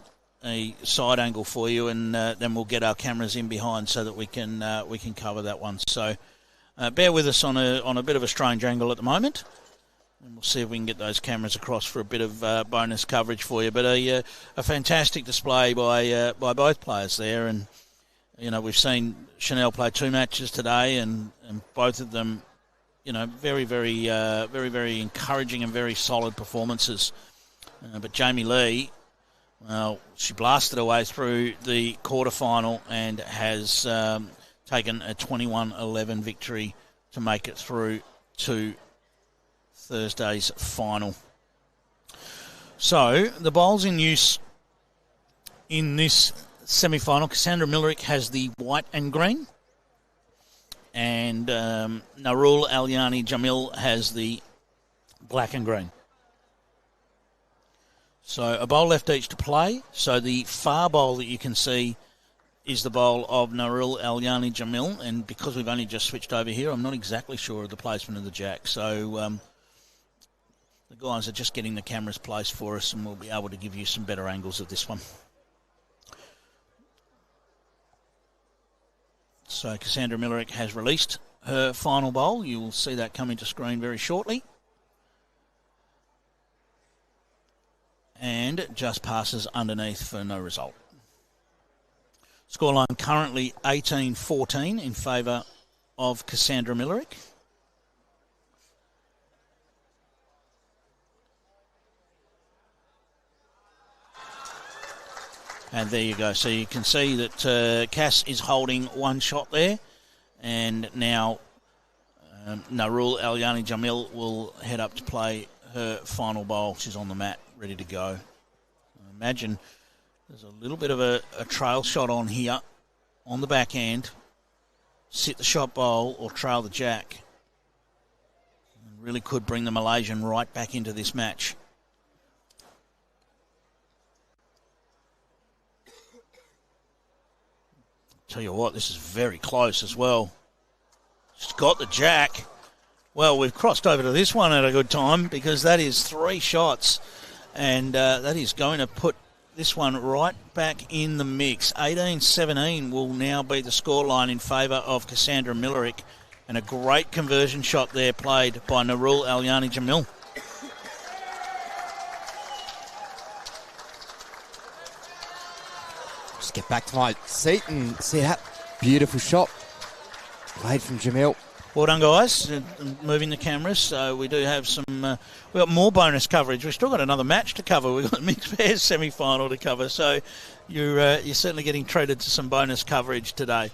side angle for you, and then we'll get our cameras in behind so that we can cover that one. So bear with us on a bit of a strange angle at the moment, and we'll see if we can get those cameras across for a bit of bonus coverage for you. But a fantastic display by both players there, and we've seen Chanel play 2 matches today, and both of them, very, very, very, very encouraging and very solid performances. But Jamie Lee, well, she blasted her way through the quarterfinal and has taken a 21-11 victory to make it through to Thursday's final. So the bowls in use in this semi-final, Cassandra Millerick has the white and green, and Narul Alyani Jamil has the black and green. So a bowl left each to play. So the far bowl that you can see is the bowl of Narul Alyani Jamil, and because we've only just switched over here, I'm not exactly sure of the placement of the jack. So the guys are just getting the cameras placed for us, and we'll be able to give you some better angles of this one. So Cassandra Millerick has released her final bowl. You will see that coming to screen very shortly. And just passes underneath for no result. Scoreline currently 18-14 in favour of Cassandra Millerick. And there you go. So you can see that Cass is holding one shot there. And now Narul Alyani Jamil will head up to play her final bowl. She's on the mat, ready to go. I imagine there's a little bit of a trail shot on here on the back end. Sit the shot bowl or trail the jack. Really could bring the Malaysian right back into this match. Tell you what, this is very close as well. She's got the jack. Well, we've crossed over to this one at a good time because that is 3 shots, and that is going to put this one right back in the mix. 18-17 will now be the scoreline in favour of Cassandra Millerick, and a great conversion shot there played by Narul Alyani Jamil. Just get back to my seat and see that beautiful shot played from Jamil. Well done, guys. Moving the cameras. So we do have some... we've got more bonus coverage. We've still got another match to cover. We've got the mixed pairs semi-final to cover. So you're certainly getting treated to some bonus coverage today.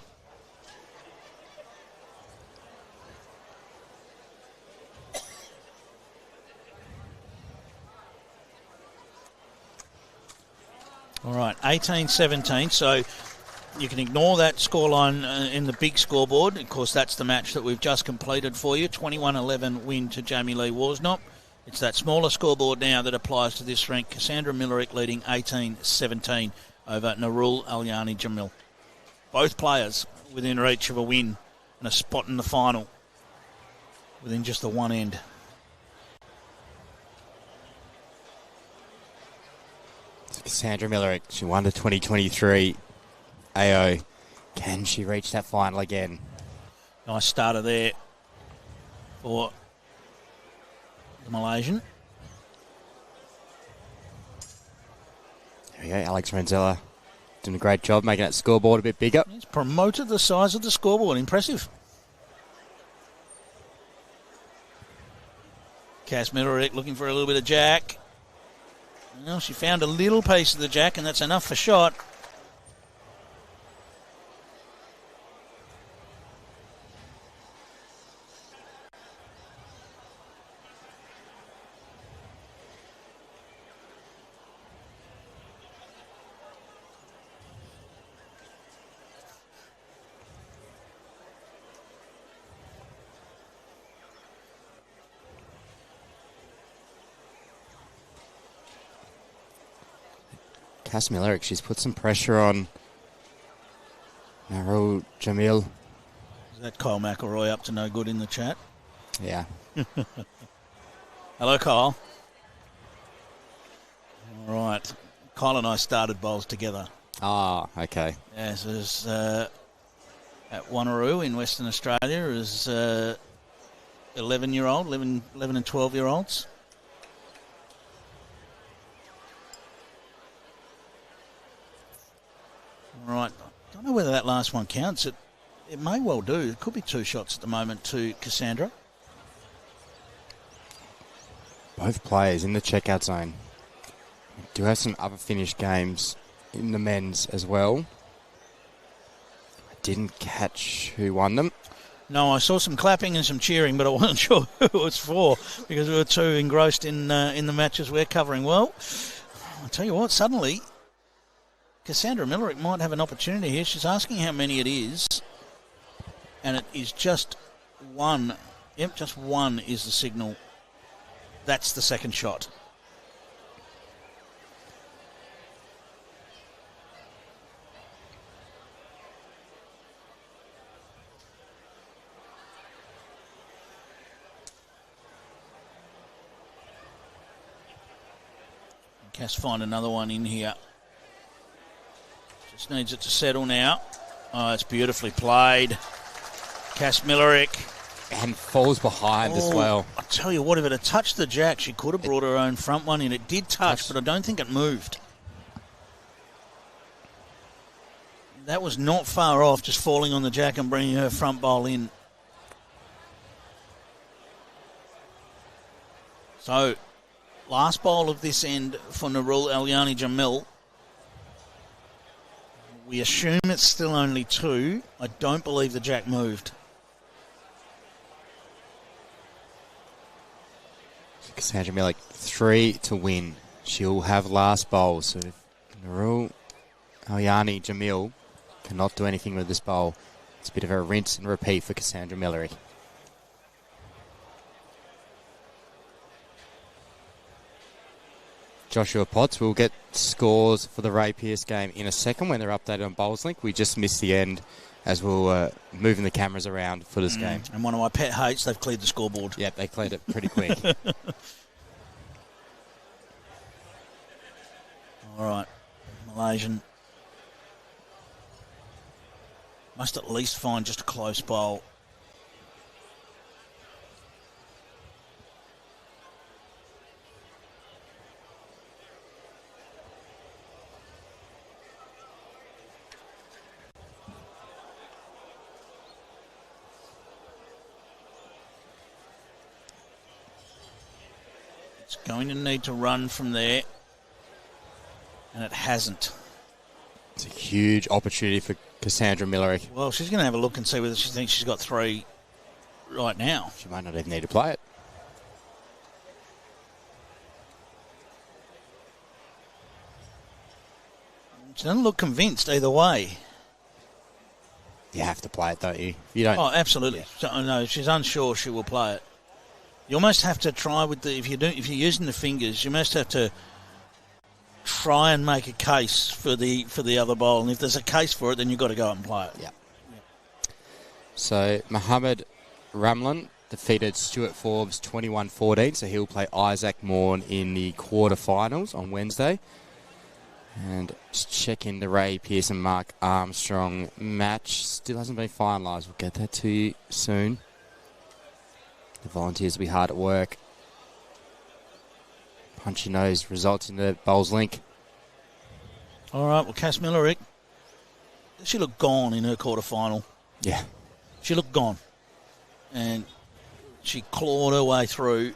All right, 18-17. So you can ignore that scoreline in the big scoreboard. Of course, that's the match that we've just completed for you. 21-11 win to Jamie Lee Worsnop. It's that smaller scoreboard now that applies to this rank. Cassandra Millerick leading 18-17 over Narul Alyani Jamil. Both players within reach of a win and a spot in the final within just the one end. Cassandra Millerick, she won the 2023 AO. Can she reach that final again? Nice starter there for the Malaysian. There we go, Alex Renzella doing a great job making that scoreboard a bit bigger. He's promoted the size of the scoreboard. Impressive. Cass Millerick looking for a little bit of jack. Well, she found a little piece of the jack, and that's enough for shot. Cass Millerick, she's put some pressure on Narul Jamil. Is that Kyle McElroy up to no good in the chat? Yeah. Hello, Kyle. All right. Kyle and I started bowls together. Ah, okay. Yes, it was at Wanneroo in Western Australia as 11 and 12-year-olds. All right. I don't know whether that last one counts. It may well do. It could be 2 shots at the moment to Cassandra. Both players in the checkout zone. We do have some other finished games in the men's as well. I didn't catch who won them. No, I saw some clapping and some cheering, but I wasn't sure who it was for because we were too engrossed in the matches we're covering. Well, I'll tell you what, suddenly Cassandra Millerick might have an opportunity here. She's asking how many it is, and it is just one. Yep, just one is the signal. That's the second shot. Cass find another one in here. Just needs it to settle now. Oh, it's beautifully played. Cass Millerick. And falls behind as well. I tell you what, if it had touched the jack, she could have brought her own front one in. It did touch, but I don't think it moved. That was not far off, just falling on the jack and bringing her front bowl in. So, last bowl of this end for Narul Alyani Jamil. We assume it's still only 2. I don't believe the jack moved. Cassandra Millerick, 3 to win. She'll have last bowl. So if Narul Alyani Jamil cannot do anything with this bowl, it's a bit of a rinse and repeat for Cassandra Millerick. Joshua Potts will get scores for the Ray Pearce game in a second when they're updated on Bowls Link. We just missed the end as we're moving the cameras around for this game. And one of my pet hates, they've cleared the scoreboard. Yep, they cleared it pretty quick. All right, Malaysian must at least find just a close bowl. It's going to need to run from there, and it hasn't. It's a huge opportunity for Cassandra Millerick. Well, she's going to have a look and see whether she thinks she's got 3 right now. She might not even need to play it. She doesn't look convinced either way. You have to play it, don't you? If you don't. Oh, absolutely. So, no, if she's unsure, she will play it. You almost have to try with the if you're using the fingers, you almost have to try and make a case for the other bowl, and if there's a case for it, then you've got to go out and play it. Yeah. So Mohammed Ramlan defeated Stuart Forbes 21-14, so he'll play Isaac Morn in the quarterfinals on Wednesday. And just check in the Ray Pearce and Mark Armstrong match. Still hasn't been finalised. We'll get that to you soon. The Volunteers will be hard at work. Punchy nose results in the Bowls Link. All right, well, Cass Millerick, she looked gone in her quarterfinal. Yeah. She looked gone. And she clawed her way through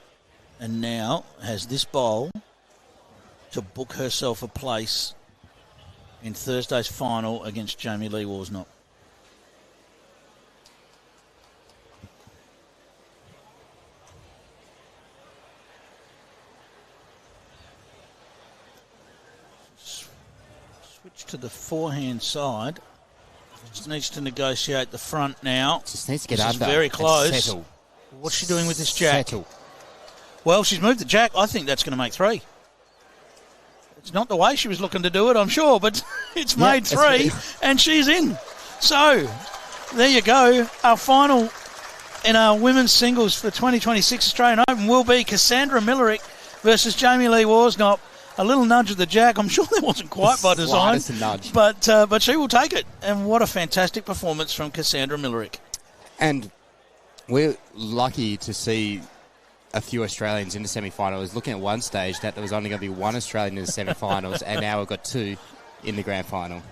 and now has this bowl to book herself a place in Thursday's final against Jamie Lee Worsnop. Switch to the forehand side. Just needs to negotiate the front now. Just needs to get this under. Is very close. Settle. What's she doing with this jack? Settle. Well, she's moved the jack. I think that's going to make 3. It's not the way she was looking to do it, I'm sure, but it's made 3, and she's in. So, there you go. Our final in our women's singles for 2026 Australian Open will be Cassandra Millerick versus Jamie Lee Worsnop. a little nudge of the jack. I'm sure that wasn't quite by design. Slightest nudge. But she will take it. And what a fantastic performance from Cassandra Millerick. And we're lucky to see a few Australians in the semi-final. I was looking at one stage that there was only going to be one Australian in the semi-finals, and now we've got two in the grand final.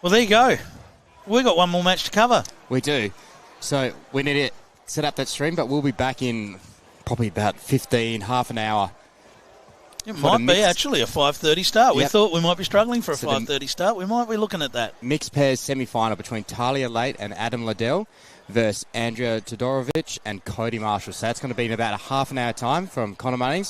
Well, there you go. We've got one more match to cover. We do. So we need to set up that stream, but we'll be back in probably about 15, half an hour. It might be actually a 5:30 start. We Yep. thought we might be struggling for a 5:30 start. We might be looking at that. Mixed pairs semi-final between Talia Late and Adam Liddell versus Andrea Todorovic and Cody Marshall. So that's going to be in about a half an hour time from Connor Munnings.